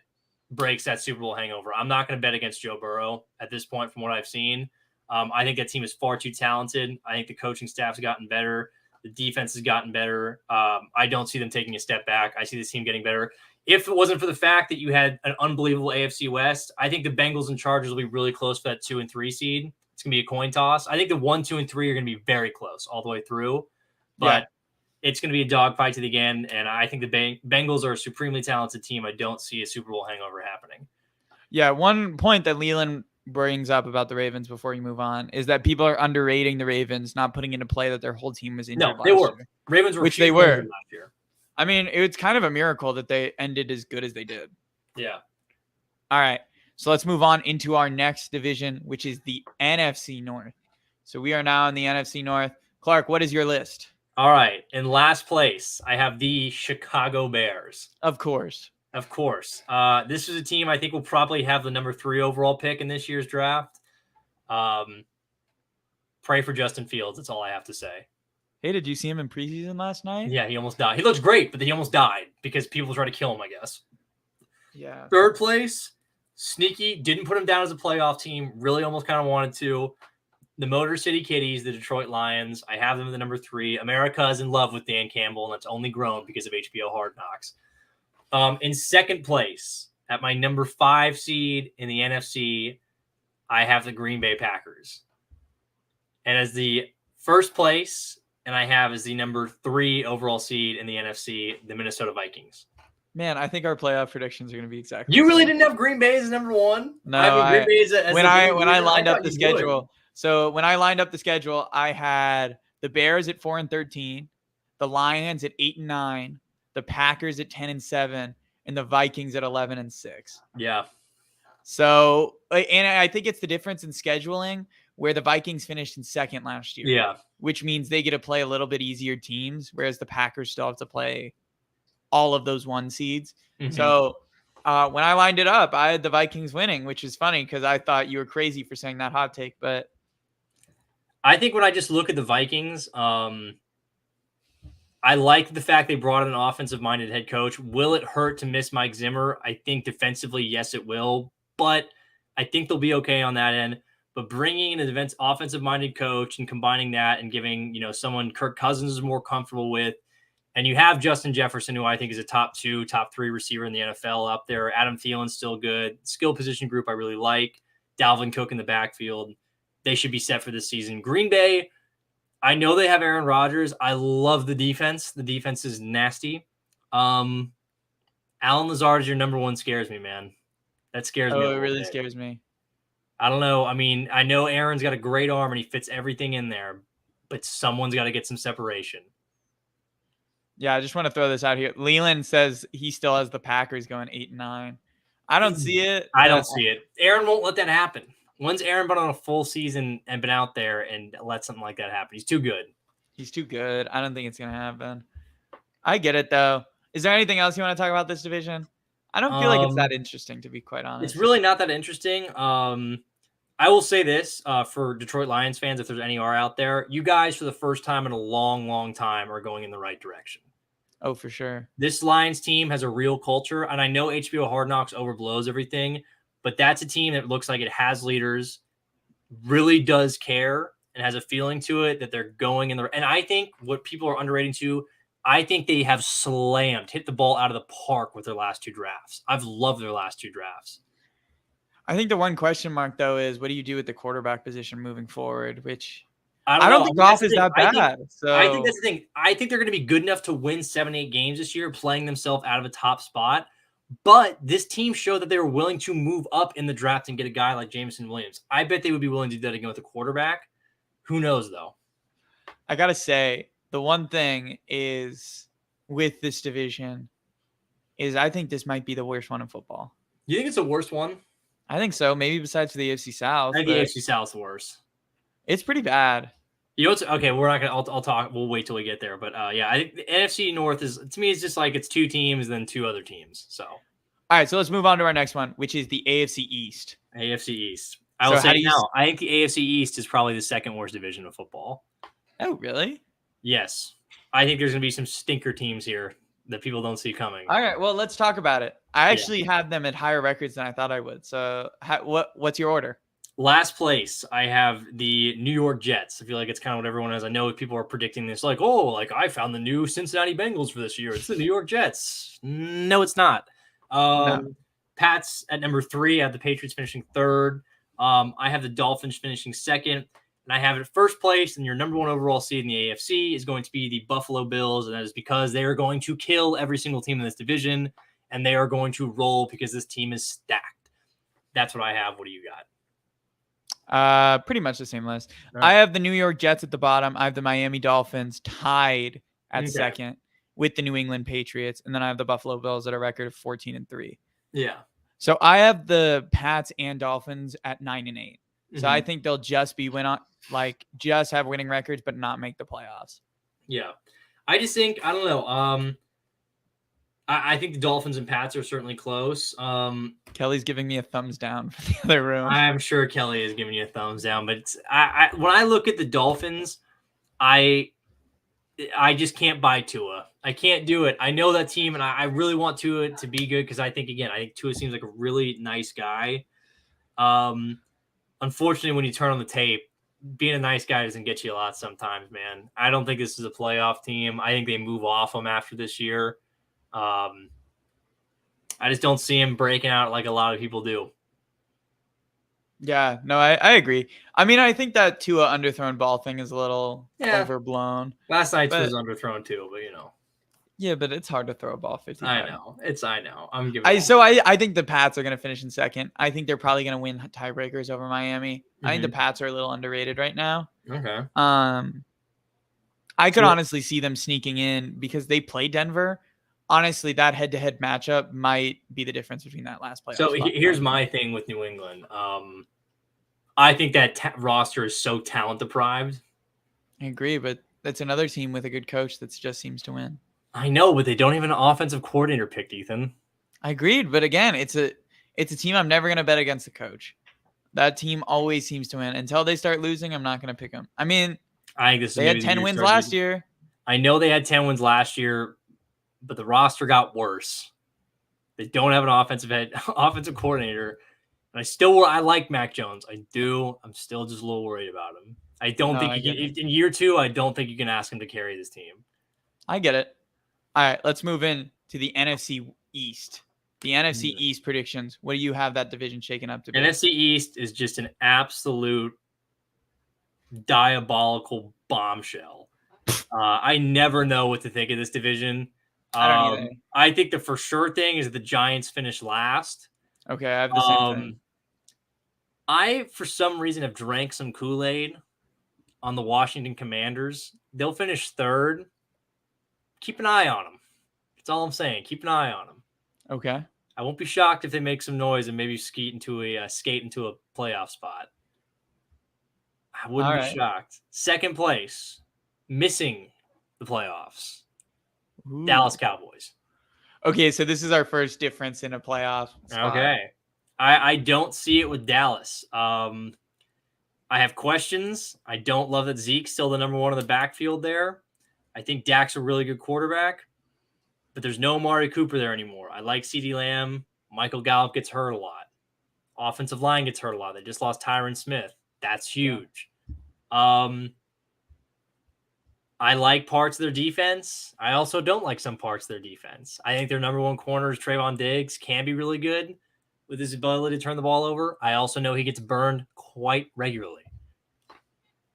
breaks that Super Bowl hangover. I'm not going to bet against Joe Burrow at this point from what I've seen. I think that team is far too talented. I think the coaching staff's gotten better. The defense has gotten better. I don't see them taking a step back. I see this team getting better. If it wasn't for the fact that you had an unbelievable AFC West, I think the Bengals and Chargers will be really close for that 2 and 3 seed. It's going to be a coin toss. I think the 1, 2, and 3 are going to be very close all the way through. But it's going to be a dogfight to the end. And I think the Bengals are a supremely talented team. I don't see a Super Bowl hangover happening. Yeah, one point that Leland brings up about the Ravens before you move on is that people are underrating the Ravens, not putting into play that their whole team was injured. No, they were. Year. Ravens were, which they were last year. I mean, it's kind of a miracle that they ended as good as they did. Yeah. All right. So let's move on into our next division, which is the NFC North. So we are now in the NFC North. Clark, what is your list? All right. In last place, I have the Chicago Bears. Of course. Of course. This is a team I think will probably have the number 3 overall pick in this year's draft. Pray for Justin Fields. That's all I have to say. Hey, did you see him in preseason last night? Yeah, he almost died. He looks great, but then he almost died because people tried to kill him, I guess. Yeah. 3rd place, Sneaky, didn't put them down as a playoff team. Really almost kind of wanted to. The Motor City Kitties, the Detroit Lions. I have them at the number 3. America is in love with Dan Campbell, and that's only grown because of HBO Hard Knocks. In second place, at my number 5 seed in the NFC, I have the Green Bay Packers. And as the first place, and I have as the number 3 overall seed in the NFC, the Minnesota Vikings. Man, I think our playoff predictions are going to be exactly. You really didn't have Green Bay as number 1? No, I mean, Green Bay as when I lined up the you schedule. would. So when I lined up the schedule, I had the Bears at 4-13, the Lions at 8-9, the Packers at 10-7, and the Vikings at 11-6. Yeah. So, and I think it's the difference in scheduling where the Vikings finished in second last year. Yeah. Which means they get to play a little bit easier teams, whereas the Packers still have to play all of those 1 seeds. Mm-hmm. So when I lined it up, I had the Vikings winning, which is funny because I thought you were crazy for saying that hot take. But I think when I just look at the Vikings, I like the fact they brought in an offensive-minded head coach. Will it hurt to miss Mike Zimmer? I think defensively, yes, it will. But I think they'll be okay on that end. But bringing in an offensive-minded coach and combining that and giving, someone Kirk Cousins is more comfortable with, and you have Justin Jefferson, who I think is a top 2, top 3 receiver in the NFL up there. Adam Thielen's still good. Skill position group I really like. Dalvin Cook in the backfield. They should be set for this season. Green Bay, I know they have Aaron Rodgers. I love the defense. The defense is nasty. Alan Lazard is your number 1 scares me, man. That scares me. Oh, it really scares me. I don't know. I mean, I know Aaron's got a great arm and he fits everything in there, but someone's got to get some separation. Yeah, I just want to throw this out here. Leland says he still has the Packers going 8-9. I don't see it. I don't see it. Aaron won't let that happen. When's Aaron been on a full season and been out there and let something like that happen? He's too good. He's too good. I don't think it's going to happen. I get it, though. Is there anything else you want to talk about this division? I don't feel like it's that interesting, to be quite honest. It's really not that interesting. I will say this for Detroit Lions fans, if there's any are out there, you guys for the first time in a long, long time are going in the right direction. Oh, for sure. This Lions team has a real culture, and I know HBO Hard Knocks overblows everything, but that's a team that looks like it has leaders, really does care, and has a feeling to it that they're going in the – and I think what people are underrating too, I think they have hit the ball out of the park with their last 2 drafts. I've loved their last 2 drafts. I think the one question mark, though, is what do you do with the quarterback position moving forward, which I don't think Goff is that bad. I think that's the thing. I think they're going to be good enough to win 7-8 games this year, playing themselves out of a top spot. But this team showed that they were willing to move up in the draft and get a guy like Jameson Williams. I bet they would be willing to do that again with a quarterback. Who knows, though? I got to say, the one thing is with this division is I think this might be the worst one in football. You think it's the worst one? I think so. Maybe besides for the AFC South. I think the AFC South's worse. It's pretty bad. Okay, we're not gonna. I'll talk. We'll wait till we get there. But yeah, I think the NFC North is, to me, it's just like it's 2 teams then 2 other teams. So all right, so let's move on to our next one, which is the AFC East. AFC East. I will say now, I think the AFC East is probably the 2nd worst division of football. Oh, really? Yes, I think there's gonna be some stinker teams here that people don't see coming. All right, well, let's talk about it. I actually have them at higher records than I thought I would. So what's your order? Last place, I have the New York Jets. I feel like it's kind of what everyone has. I know people are predicting this like, oh, like I found the new Cincinnati Bengals for this year. It's the New York Jets. No, it's not. No. Pats at number 3. I have the Patriots finishing 3rd. I have the Dolphins finishing 2nd. And I have it at first place. And your number 1 overall seed in the AFC is going to be the Buffalo Bills. And that is because they are going to kill every single team in this division. And they are going to roll because this team is stacked. That's what I have. What do you got? Pretty much the same list. Right. I have the New York Jets at the bottom. I have the Miami Dolphins tied at 2nd with the New England Patriots. And then I have the Buffalo Bills at a record of 14-3. Yeah. So I have the Pats and Dolphins at 9-8. So I think they'll just be just have winning records, but not make the playoffs. Yeah. I just think, I don't know. I think the Dolphins and Pats are certainly close. Kelly's giving me a thumbs down for the other room. I'm sure Kelly is giving you a thumbs down, but when I look at the Dolphins, I just can't buy Tua. I can't do it. I know that team, and I really want Tua to be good because I think Tua seems like a really nice guy. Unfortunately, when you turn on the tape, being a nice guy doesn't get you a lot sometimes, man. I don't think this is a playoff team. I think they move off them after this year. I just don't see him breaking out like a lot of people do. Yeah, no, I agree. I mean, I think that Tua underthrown ball thing is a little overblown. Last night's was underthrown too, but Yeah, but it's hard to throw a ball 50 times. I know. I'm giving I think the Pats are going to finish in second. I think they're probably going to win tiebreakers over Miami. Mm-hmm. I think the Pats are a little underrated right now. Okay. I could honestly see them sneaking in because they play Denver. Honestly, that head-to-head matchup might be the difference between that last playoff. So here's my thing with New England. I think that roster is so talent deprived. I agree, but that's another team with a good coach that just seems to win. I know, but they don't even an offensive coordinator picked, Ethan. I agreed, but again, it's a team I'm never going to bet against the coach. That team always seems to win. Until they start losing, I'm not going to pick them. I mean, they had 10 wins last year. I know they had 10 wins last year, but the roster got worse. They don't have an offensive coordinator. And I like Mac Jones. I do. I'm still just a little worried about him. I don't think in year 2, I don't think you can ask him to carry this team. I get it. All right, let's move in to the NFC East. The NFC East predictions. What do you have that division shaken up to be? NFC East is just an absolute diabolical bombshell. I never know what to think of this division. I don't either. I think the for sure thing is the Giants finish last. Okay, I have the same thing. I, for some reason, have drank some Kool-Aid on the Washington Commanders. They'll finish third. Keep an eye on them. That's all I'm saying. Keep an eye on them. Okay. I won't be shocked if they make some noise and maybe skate into a playoff spot. I wouldn't be shocked. Second place, missing the playoffs. Ooh. Dallas Cowboys. Okay, so this is our first difference in a playoff spot. Okay. I don't see it with Dallas. I have questions. I don't love that Zeke's still the number one in the backfield there. I think Dak's a really good quarterback, but there's no Amari Cooper there anymore. I like CeeDee Lamb. Michael Gallup gets hurt a lot. Offensive line gets hurt a lot. They just lost Tyron Smith. That's huge. Yeah. I like parts of their defense. I also don't like some parts of their defense. I think their number one corner is Trayvon Diggs, can be really good with his ability to turn the ball over. I also know he gets burned quite regularly.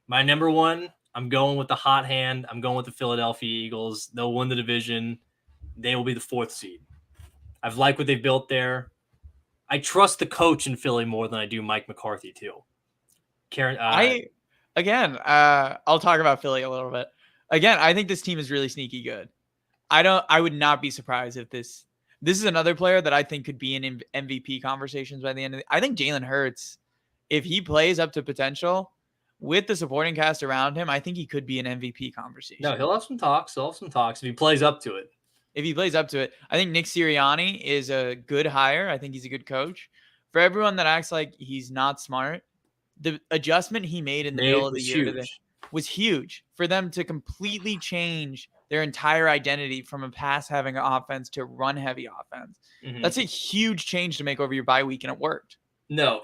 My number one, I'm going with the hot hand. I'm going with the Philadelphia Eagles. They'll win the division. They will be the 4th seed. I've liked what they've built there. I trust the coach in Philly more than I do Mike McCarthy too. Karen, I'll talk about Philly a little bit. Again, I think this team is really sneaky good. I would not be surprised if this is another player that I think could be in MVP conversations by the end of I think Jalen Hurts, if he plays up to potential with the supporting cast around him, I think he could be an MVP conversation. No, he'll have some talks. If he plays up to it. I think Nick Sirianni is a good hire. I think he's a good coach. For everyone that acts like he's not smart, the adjustment he made in the middle of the year was huge for them to completely change their entire identity from a pass-having offense to run-heavy offense. Mm-hmm. That's a huge change to make over your bye week, and it worked. No,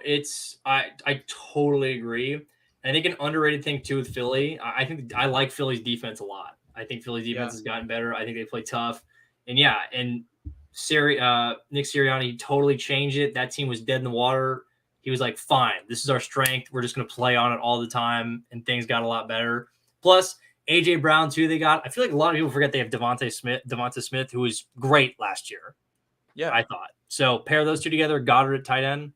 I totally agree. I think an underrated thing too with Philly, I like Philly's defense a lot. I think Philly's defense has gotten better. I think they play tough. And Nick Sirianni totally changed it. That team was dead in the water. He was like, fine, this is our strength. We're just going to play on it all the time. And things got a lot better. Plus, A.J. Brown, too, I feel like a lot of people forget they have Devonta Smith, who was great last year. Yeah. I thought. So pair those two together, Goddard at tight end.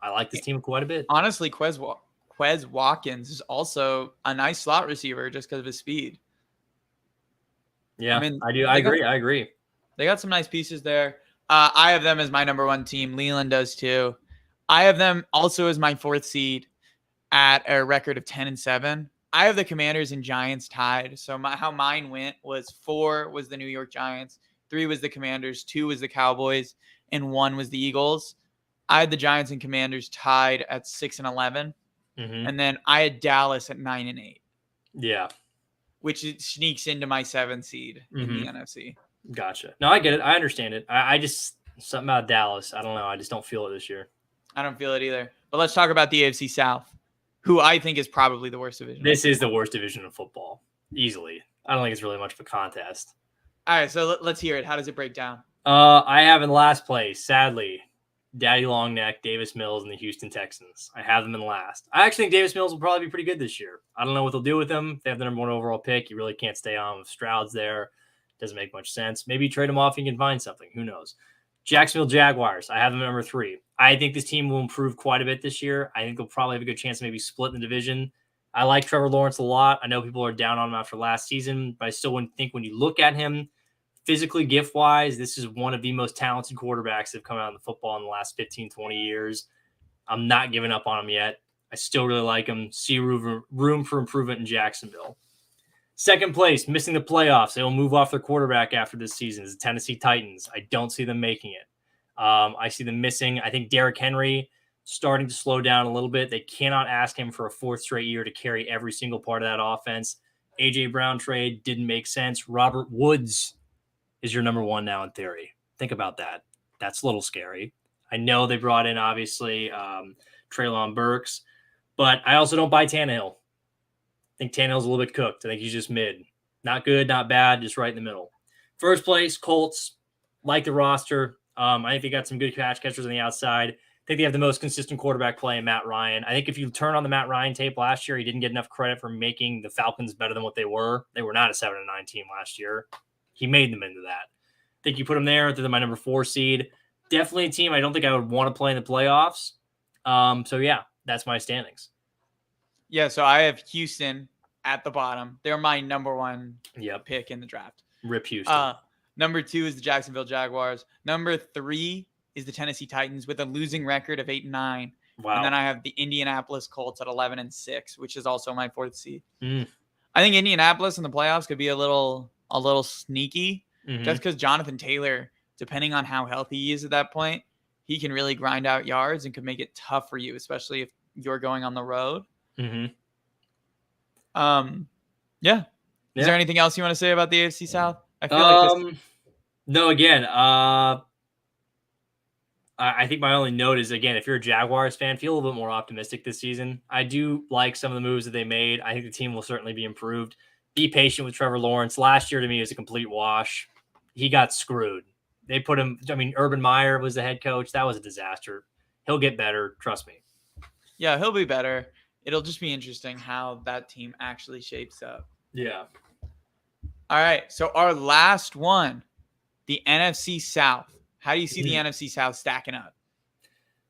I like this team quite a bit. Honestly, Quez Watkins is also a nice slot receiver just because of his speed. Yeah, I do. I agree. They got some nice pieces there. I have them as my number one team. Leland does too. I have them also as my 4th seed at a record of 10-7. I have the Commanders and Giants tied. So how mine went was 4 was the New York Giants, 3 was the Commanders, 2 was the Cowboys, and 1 was the Eagles. I had the Giants and Commanders tied at 6-11. Mm-hmm. And then I had Dallas at 9-8. Yeah. which it sneaks into my 7th seed in the NFC. Gotcha. No, I get it. I understand it. I just something about Dallas. I don't know. I just don't feel it this year. I don't feel it either. But let's talk about the AFC South, who I think is probably the worst division. This is the worst division of football, easily. I don't think it's really much of a contest. All right, so let's hear it. How does it break down? I have in last place, sadly, Daddy Longneck, Davis Mills, and the Houston Texans. I have them in last. I actually think Davis Mills will probably be pretty good this year. I don't know what they'll do with him. They have the number 1 overall pick. You really can't stay on with Stroud's there. Doesn't make much sense. Maybe trade him off and you can find something. Who knows? Jacksonville Jaguars. I have them at number 3. I think this team will improve quite a bit this year. I think they'll probably have a good chance to maybe split in the division. I like Trevor Lawrence a lot. I know people are down on him after last season, but I still wouldn't think when you look at him, physically, gift-wise, this is one of the most talented quarterbacks that have come out in the football in the last 15, 20 years. I'm not giving up on him yet. I still really like him. See room for improvement in Jacksonville. Second place, missing the playoffs. They will move off their quarterback after this season. Is the Tennessee Titans. I don't see them making it. I see them missing. I think Derrick Henry starting to slow down a little bit. They cannot ask him for a 4th straight year to carry every single part of that offense. A.J. Brown trade didn't make sense. Robert Woods is your number 1 now in theory. Think about that. That's a little scary. I know they brought in, obviously, Treylon Burks, but I also don't buy Tannehill. I think Tannehill's a little bit cooked. I think he's just mid. Not good, not bad, just right in the middle. First place, Colts. Like the roster. I think they got some good catchers on the outside. I think they have the most consistent quarterback play in Matt Ryan. I think if you turn on the Matt Ryan tape last year, he didn't get enough credit for making the Falcons better than what they were. They were not a 7-9 team last year. He made them into that. I think you put them there. They're my number 4 seed. Definitely a team I don't think I would want to play in the playoffs. So, yeah, that's my standings. Yeah, so I have Houston at the bottom. They're my number 1 pick in the draft. Rip Houston. Number 2 is the Jacksonville Jaguars. Number 3 is the Tennessee Titans with a losing record of 8-9. Wow. And then I have the Indianapolis Colts at 11-6, which is also my 4th seed. I think Indianapolis in the playoffs could be a little sneaky, just because Jonathan Taylor, depending on how healthy he is at that point, he can really grind out yards and could make it tough for you, especially if you're going on the road. Yeah. Is there anything else you want to say about the AFC South? I feel like no, again, I think my only note is, again, if you're a Jaguars fan, feel a little bit more optimistic this season. I do like some of the moves that they made. I think the team will certainly be improved. Be patient with Trevor Lawrence. Last year, to me, was a complete wash. He got screwed. They put him, Urban Meyer was the head coach. That was a disaster. He'll get better. Trust me. Yeah, he'll be better. It'll just be interesting how that team actually shapes up. Yeah. All right. So our last one, the NFC South. How do you see the NFC South stacking up?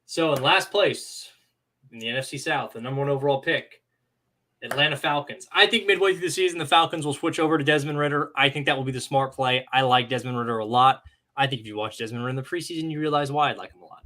So in last place in the NFC South, the number 1 overall pick, Atlanta Falcons. I think midway through the season, the Falcons will switch over to Desmond Ridder. I think that will be the smart play. I like Desmond Ridder a lot. I think if you watch Desmond Ridder in the preseason, you realize why I like him a lot.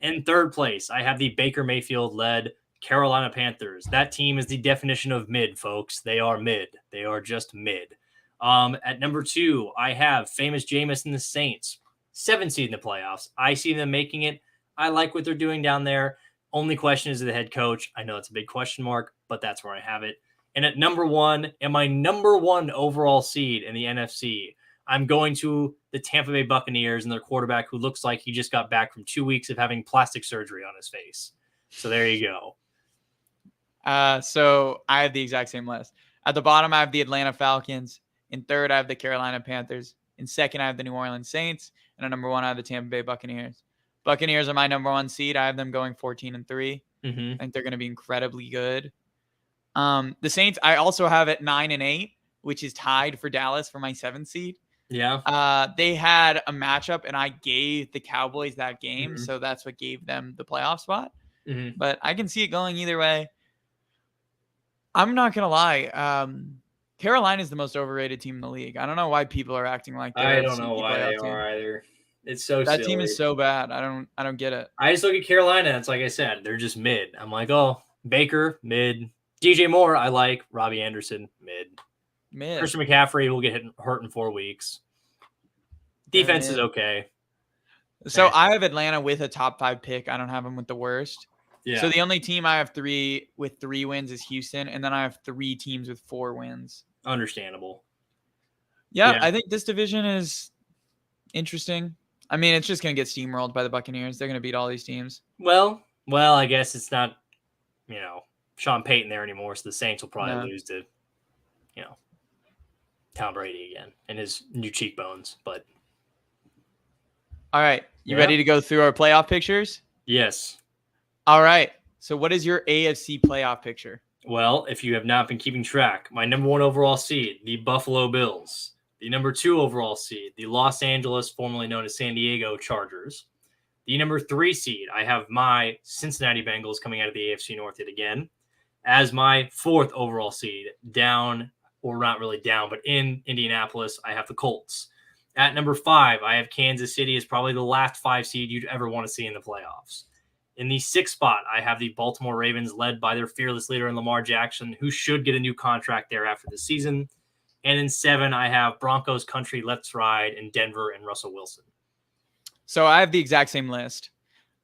In third place, I have the Baker Mayfield-led Carolina Panthers. That team is the definition of mid, folks. They are mid. They are just mid. At number 2, I have famous Jameis and the Saints. 7 seed in the playoffs. I see them making it. I like what they're doing down there. Only question is the head coach. I know it's a big question mark, but that's where I have it. And at number 1, and my number 1 overall seed in the NFC, I'm going to the Tampa Bay Buccaneers and their quarterback who looks like he just got back from 2 weeks of having plastic surgery on his face. So there you go. So I have the exact same list. At the bottom, I have the Atlanta Falcons. In third, I have the Carolina Panthers. In second, I have the New Orleans Saints. And at number 1, I have the Tampa Bay Buccaneers. Buccaneers are my number 1 seed. I have them going 14-3. I think they're going to be incredibly good. The Saints, I also have at 9-8, which is tied for Dallas for my 7th seed. Yeah. They had a matchup, and I gave the Cowboys that game, so that's what gave them the playoff spot. But I can see it going either way. I'm not going to lie. Carolina is the most overrated team in the league. I don't know why people are acting like that. I don't know why they are either. It's so that silly. team is so bad. I don't get it. I just look at Carolina. It's like I said, they're just mid. I'm like, oh, Baker, mid. DJ Moore, I like. Robbie Anderson, mid. Christian McCaffrey will get hurt in 4 weeks. Defense is okay. So I have Atlanta with a top 5 pick. I don't have them with the worst. Yeah. So the only team I have 3 with 3 wins is Houston, and then I have 3 teams with 4 wins. Understandable. Yeah, Yeah. I think this division is interesting. I mean, it's just going to get steamrolled by the Buccaneers. They're going to beat all these teams. Well, I guess it's not, Sean Payton there anymore, so the Saints will probably lose to, Tom Brady again and his new cheekbones. But all right, you ready to go through our playoff pictures? Yes. All right. So what is your AFC playoff picture? Well, if you have not been keeping track, my number 1 overall seed, the Buffalo Bills. The number 2 overall seed, the Los Angeles, formerly known as San Diego Chargers. The number 3 seed, I have my Cincinnati Bengals coming out of the AFC North yet again. As my 4th overall seed, down, or not really down, but in Indianapolis, I have the Colts. At number 5, I have Kansas City as probably the last 5 seed you'd ever want to see in the playoffs. In the 6th spot, I have the Baltimore Ravens led by their fearless leader in Lamar Jackson, who should get a new contract there after the season. And in 7, I have Broncos country, let's ride, in Denver and Russell Wilson. So I have the exact same list.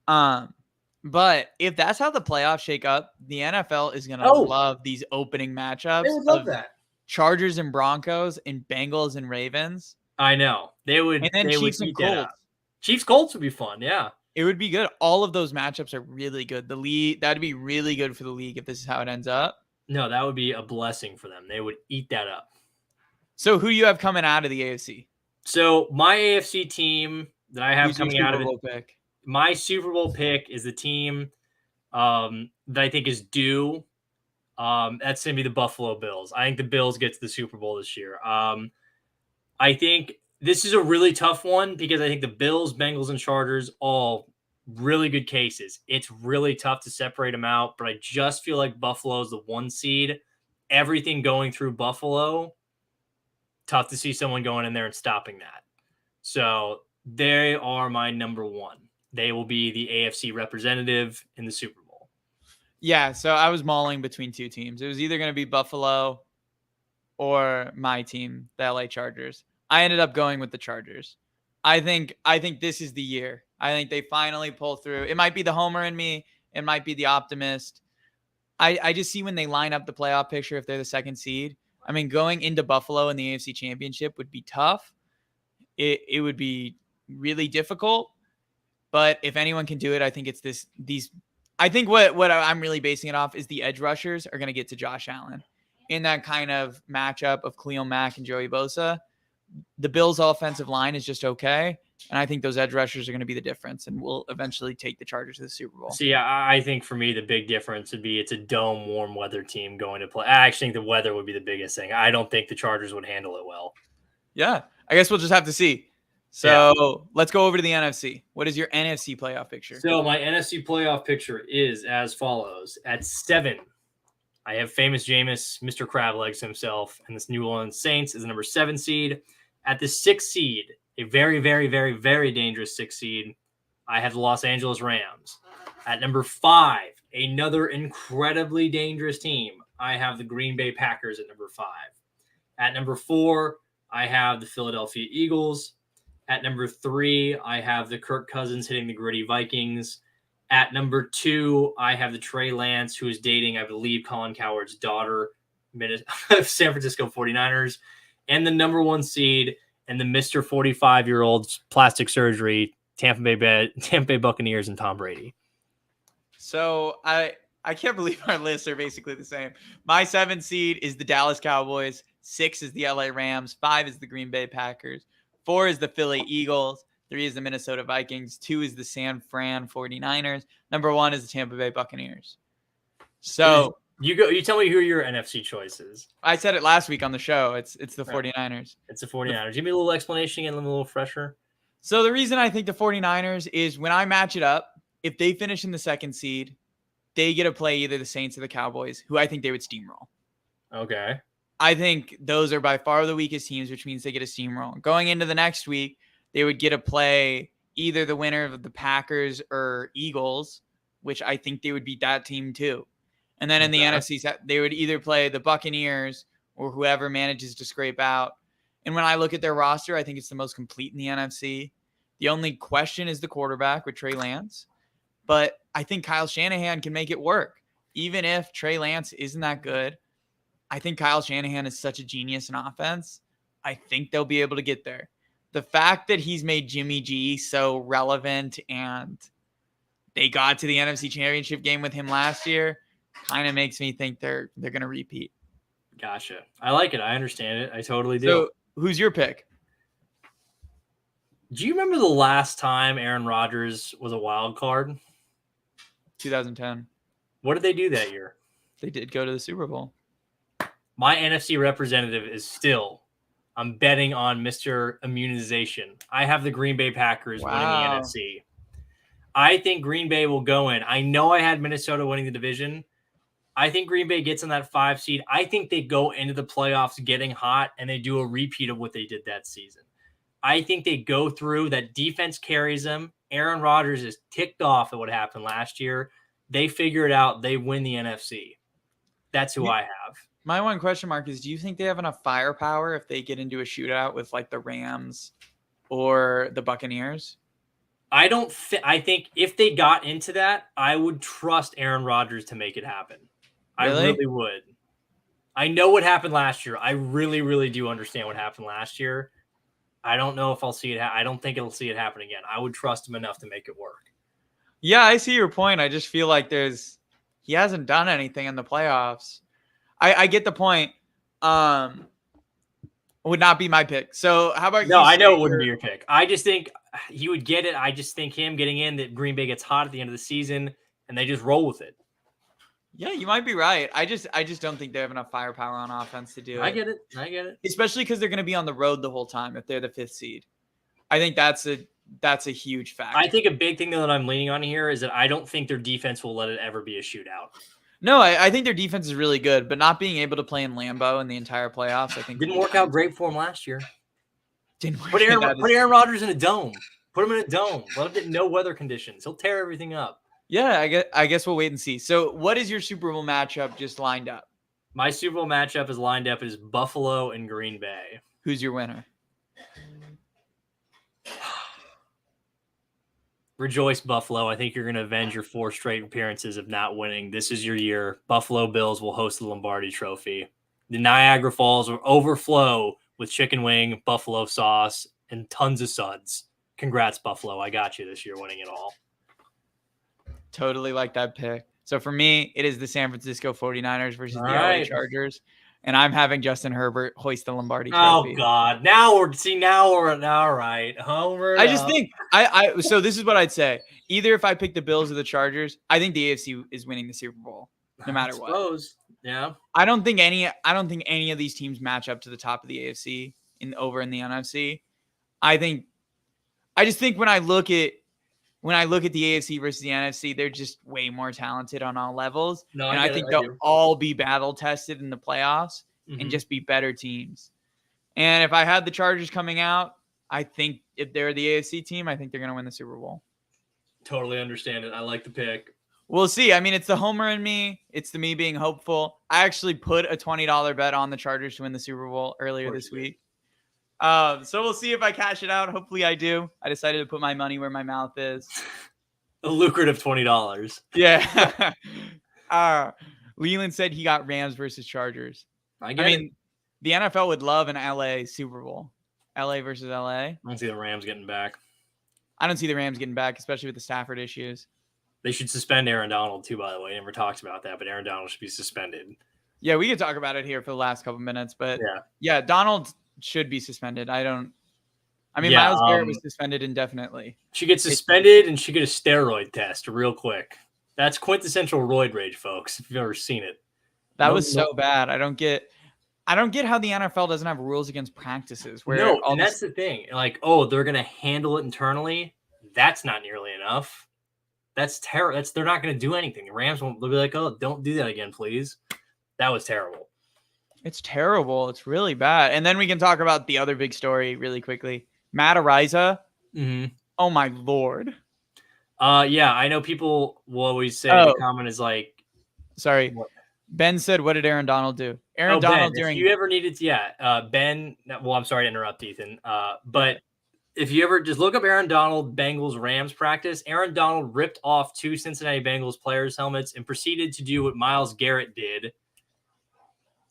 But if that's how the playoffs shake up, the NFL is going to love these opening matchups. They would love that. Chargers and Broncos and Bengals and Ravens. I know. They would. And then they Chiefs would and Colts. Chiefs Colts would be fun, yeah. It would be good. All of those matchups are really good. The league, that'd be really good for the league if this is how it ends up. No, that would be a blessing for them. They would eat that up. So who do you have coming out of the AFC? So my AFC team that I have coming out of it, pick? My Super Bowl pick is the team that I think is due. That's going to be the Buffalo Bills. I think the Bills get to the Super Bowl this year. I think this is a really tough one because I think the Bills, Bengals, and Chargers all really good cases. It's really tough to separate them out, but I just feel like Buffalo is the 1 seed. Everything going through Buffalo, tough to see someone going in there and stopping that. So they are my number 1. They will be the AFC representative in the Super Bowl. Yeah, so I was mulling between 2 teams. It was either going to be Buffalo or my team, the LA Chargers. I ended up going with the Chargers. I think this is the year. I think they finally pull through. It might be the homer in me. It might be the optimist. I just see when they line up the playoff picture, if they're the 2nd seed. I mean, going into Buffalo in the AFC Championship would be tough. It would be really difficult. But if anyone can do it, I think it's these. I think what I'm really basing it off is the edge rushers are going to get to Josh Allen in that kind of matchup of Khalil Mack and Joey Bosa. The Bills' offensive line is just okay, and I think those edge rushers are going to be the difference, and will eventually take the Chargers to the Super Bowl. See, I think for me the big difference would be it's a dome, warm weather team going to play. I actually think the weather would be the biggest thing. I don't think the Chargers would handle it well. Yeah, I guess we'll just have to see. So let's go over to the NFC. What is your NFC playoff picture? So my NFC playoff picture is as follows. At 7, I have famous Jameis, Mr. Crablegs himself, and this New Orleans Saints is the number 7 seed. At the 6th seed, a very, very, very, very dangerous 6th seed, I have the Los Angeles Rams. At number 5, another incredibly dangerous team, I have the Green Bay Packers at number 5. At number 4, I have the Philadelphia Eagles. At number 3, I have the Kirk Cousins hitting the gritty Vikings. At number 2, I have the Trey Lance, who is dating, I believe, Colin Cowherd's daughter, San Francisco 49ers. And the number 1 seed and the Mr. 45-year-old plastic surgery, Tampa Bay Buccaneers and Tom Brady. So I can't believe our lists are basically the same. My 7 seed is the Dallas Cowboys. 6 is the LA Rams. 5 is the Green Bay Packers. 4 is the Philly Eagles. 3 is the Minnesota Vikings. 2 is the San Fran 49ers. Number 1 is the Tampa Bay Buccaneers. So you tell me who your NFC choice is. I said it last week on the show. It's the 49ers. It's the 49ers. Give me a little explanation again, a little fresher. So the reason I think the 49ers is when I match it up, if they finish in the 2nd seed, they get to play either the Saints or the Cowboys, who I think they would steamroll. Okay. I think those are by far the weakest teams, which means they get a steamroll. Going into the next week, they would get to play either the winner of the Packers or Eagles, which I think they would beat that team too. And then in the NFC, they would either play the Buccaneers or whoever manages to scrape out. And when I look at their roster, I think it's the most complete in the NFC. The only question is the quarterback with Trey Lance. But I think Kyle Shanahan can make it work. Even if Trey Lance isn't that good, I think Kyle Shanahan is such a genius in offense. I think they'll be able to get there. The fact that he's made Jimmy G so relevant and they got to the NFC Championship game with him last year kind of makes me think they're going to repeat. Gotcha. I like it. I understand it. I totally do. So who's your pick? Do you remember the last time Aaron Rodgers was a wild card? 2010. What did they do that year? They did go to the Super Bowl. My NFC representative is still, I'm betting on Mr. Immunization. I have the Green Bay Packers winning the NFC. I think Green Bay will go in. I know I had Minnesota winning the division. I think Green Bay gets in that 5 seed. I think they go into the playoffs getting hot, and they do a repeat of what they did that season. I think they go through. That defense carries them. Aaron Rodgers is ticked off at what happened last year. They figure it out. They win the NFC. That's who I have. My one question mark is, do you think they have enough firepower if they get into a shootout with like the Rams or the Buccaneers? I think if they got into that, I would trust Aaron Rodgers to make it happen. Really? I really would. I know what happened last year. I really, really do understand what happened last year. I don't know if I'll see it. I don't think it'll see it happen again. I would trust him enough to make it work. Yeah, I see your point. I just feel like he hasn't done anything in the playoffs. I get the point. Would not be my pick. So how about you? No, I know it wouldn't be your pick. I just think he would get it. I just think him getting in, that Green Bay gets hot at the end of the season and they just roll with it. Yeah, you might be right. I just don't think they have enough firepower on offense to do it. I get it. Especially because they're going to be on the road the whole time if they're the 5th seed. I think that's a huge factor. I think a big thing that I'm leaning on here is that I don't think their defense will let it ever be a shootout. No, I think their defense is really good, but not being able to play in Lambeau in the entire playoffs, I think didn't work out great for him last year. Didn't work. Put Aaron Rodgers in a dome. Put him in a dome. Let him get no weather conditions. He'll tear everything up. Yeah, I guess we'll wait and see. So, what is your Super Bowl matchup just lined up? My Super Bowl matchup is lined up as Buffalo and Green Bay. Who's your winner? Rejoice, Buffalo. I think you're going to avenge your 4 straight appearances of not winning. This is your year. Buffalo Bills will host the Lombardi Trophy. The Niagara Falls will overflow with chicken wing, buffalo sauce, and tons of suds. Congrats, Buffalo. I got you this year winning it all. Totally like that pick. So for me, it is the San Francisco 49ers versus the LA Chargers. And I'm having Justin Herbert hoist the Lombardi Trophy. Oh, God. Now we're all right. Homer. I just think so this is what I'd say. Either if I pick the Bills or the Chargers, I think the AFC is winning the Super Bowl no matter what. Yeah. I don't think any of these teams match up to the top of the AFC over in the NFC. I just think when I look at the AFC versus the NFC, they're just way more talented on all levels. I think they'll all be battle tested in the playoffs and just be better teams. And if I had the Chargers coming out, I think if they're the AFC team, I think they're going to win the Super Bowl. Totally understand it. I like the pick. We'll see. I mean, it's the homer in me. It's the me being hopeful. I actually put a $20 bet on the Chargers to win the Super Bowl earlier this week. So we'll see if I cash it out. Hopefully I do. I decided to put my money where my mouth is. A lucrative $20. Yeah. Leland said he got Rams versus Chargers. I mean, the NFL would love an LA Super Bowl. LA versus LA. I don't see the Rams getting back. I don't see the Rams getting back, especially with the Stafford issues. They should suspend Aaron Donald too, by the way. Never talked about that, but Aaron Donald should be suspended. Yeah, we could talk about it here for the last couple minutes, but yeah, Donald should be suspended. Miles Garrett was suspended indefinitely. She gets suspended and she get a steroid test real quick. That's quintessential roid rage, folks, if you've ever seen it. That was so bad. I don't get how the NFL doesn't have rules against practices. That's the thing. Like, they're going to handle it internally. That's not nearly enough. That's terrible. They're not going to do anything. The Rams won't. They'll be like, don't do that again, please. That was terrible. It's terrible. It's really bad. And then we can talk about the other big story really quickly. Matt Ariza. Mm-hmm. Oh, my Lord. Yeah, I know people will always say the comment is like. Sorry. What? Ben said, what did Aaron Donald do? Aaron Donald Ben, if you ever needed to, Ben. Well, I'm sorry to interrupt, Ethan. But if you ever just look up Aaron Donald Bengals Rams practice, Aaron Donald ripped off 2 Cincinnati Bengals players' helmets and proceeded to do what Myles Garrett did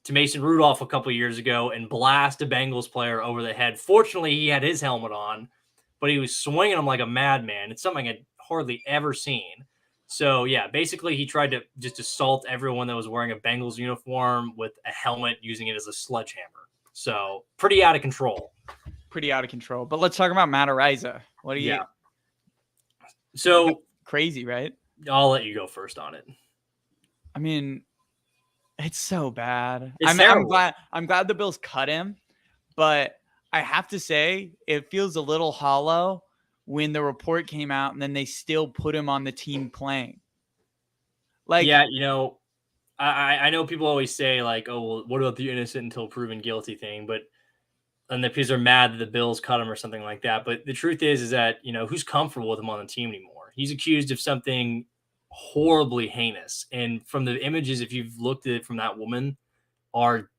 to Mason Rudolph a couple years ago and blast a Bengals player over the head. Fortunately, he had his helmet on, but he was swinging him like a madman. It's something I'd hardly ever seen. So, yeah, basically he tried to just assault everyone that was wearing a Bengals uniform with a helmet, using it as a sledgehammer. So, pretty out of control. Pretty out of control. But let's talk about Matt Araiza. What do you... Yeah. So... Crazy, right? I'll let you go first on it. I mean, it's so bad. It's I'm glad the Bills cut him, but I have to say it feels a little hollow when the report came out and then they still put him on the team playing. Like, yeah, I know people always say like, oh, well, what about the innocent until proven guilty thing? And the people are mad that the Bills cut him or something like that. But the truth is that, who's comfortable with him on the team anymore? He's accused of something horribly heinous. And from the images, if you've looked at it from that woman, are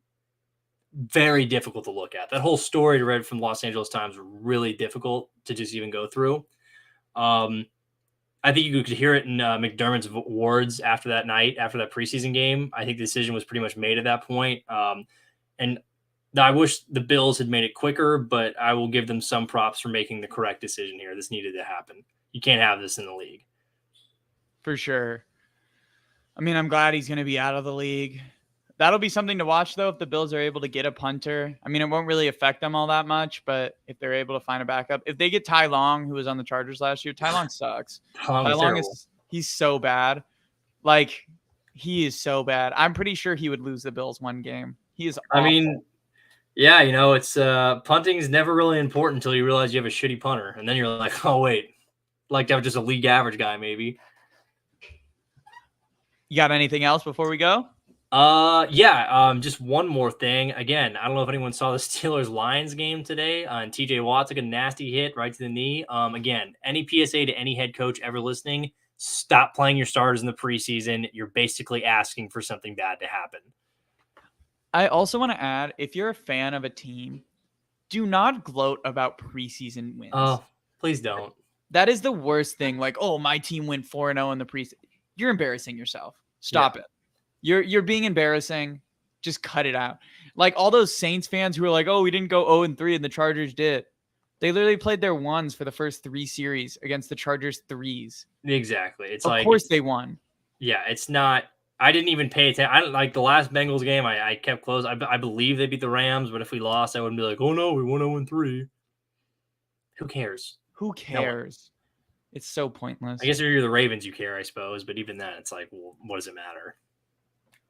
very difficult to look at. That whole story I read from the Los Angeles Times was really difficult to just even go through. I think you could hear it in McDermott's words after that night, after that preseason game. I think the decision was pretty much made at that point. And I wish the Bills had made it quicker, but I will give them some props for making the correct decision here. This needed to happen. You can't have this in the league. For sure. I mean, I'm glad he's going to be out of the league. That'll be something to watch, though, if the Bills are able to get a punter. I mean, it won't really affect them all that much, but if they're able to find a backup. If they get Ty Long, who was on the Chargers last year, Ty Long sucks. Ty Long he's so bad. Like, he is so bad. I'm pretty sure he would lose the Bills one game. He is awful. I mean, yeah, it's punting is never really important until you realize you have a shitty punter. And then you're like, oh, wait. Like to have just a league average guy, maybe. You got anything else before we go? Just one more thing. Again, I don't know if anyone saw the Steelers-Lions game today, and TJ Watt took a nasty hit right to the knee. Again, any PSA to any head coach ever listening, stop playing your starters in the preseason. You're basically asking for something bad to happen. I also want to add, if you're a fan of a team, do not gloat about preseason wins. Oh, please don't. That is the worst thing. Like, oh, my team went 4-0 in the preseason. You're embarrassing yourself. Stop it. You're being embarrassing. Just cut it out. Like all those Saints fans who are like, oh, we didn't go 0-3 and the Chargers did. They literally played their ones for the first 3 series against the Chargers 3s. Exactly. Of course they won. Yeah, it's not. I didn't even pay attention. I like the last Bengals game. I kept close. I believe they beat the Rams, but if we lost, I wouldn't be like, oh no, we won 0-3. Who cares? Who cares? It's so pointless. I guess if you're the Ravens, you care, I suppose. But even then, it's like, well, what does it matter?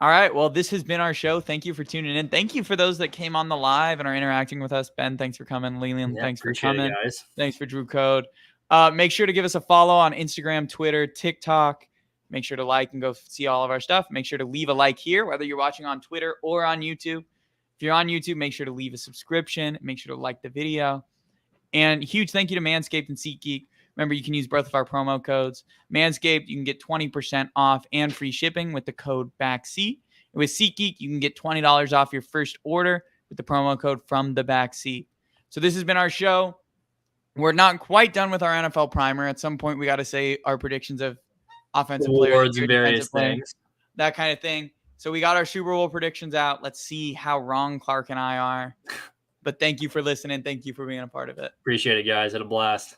All right. Well, this has been our show. Thank you for tuning in. Thank you for those that came on the live and are interacting with us. Ben, thanks for coming. Leland, thanks for coming. Guys. Thanks for Drew Code. Make sure to give us a follow on Instagram, Twitter, TikTok. Make sure to like and go see all of our stuff. Make sure to leave a like here, whether you're watching on Twitter or on YouTube. If you're on YouTube, make sure to leave a subscription. Make sure to like the video. And huge thank you to Manscaped and Seatgeek. Remember, you can use both of our promo codes. Manscaped, you can get 20% off and free shipping with the code BACKSEAT. And with SeatGeek, you can get $20 off your first order with the promo code From the Backseat. So this has been our show. We're not quite done with our NFL primer. At some point, we got to say our predictions of offensive players and various things, that kind of thing. So we got our Super Bowl predictions out. Let's see how wrong Clark and I are. But thank you for listening. Thank you for being a part of it. Appreciate it, guys. Had a blast.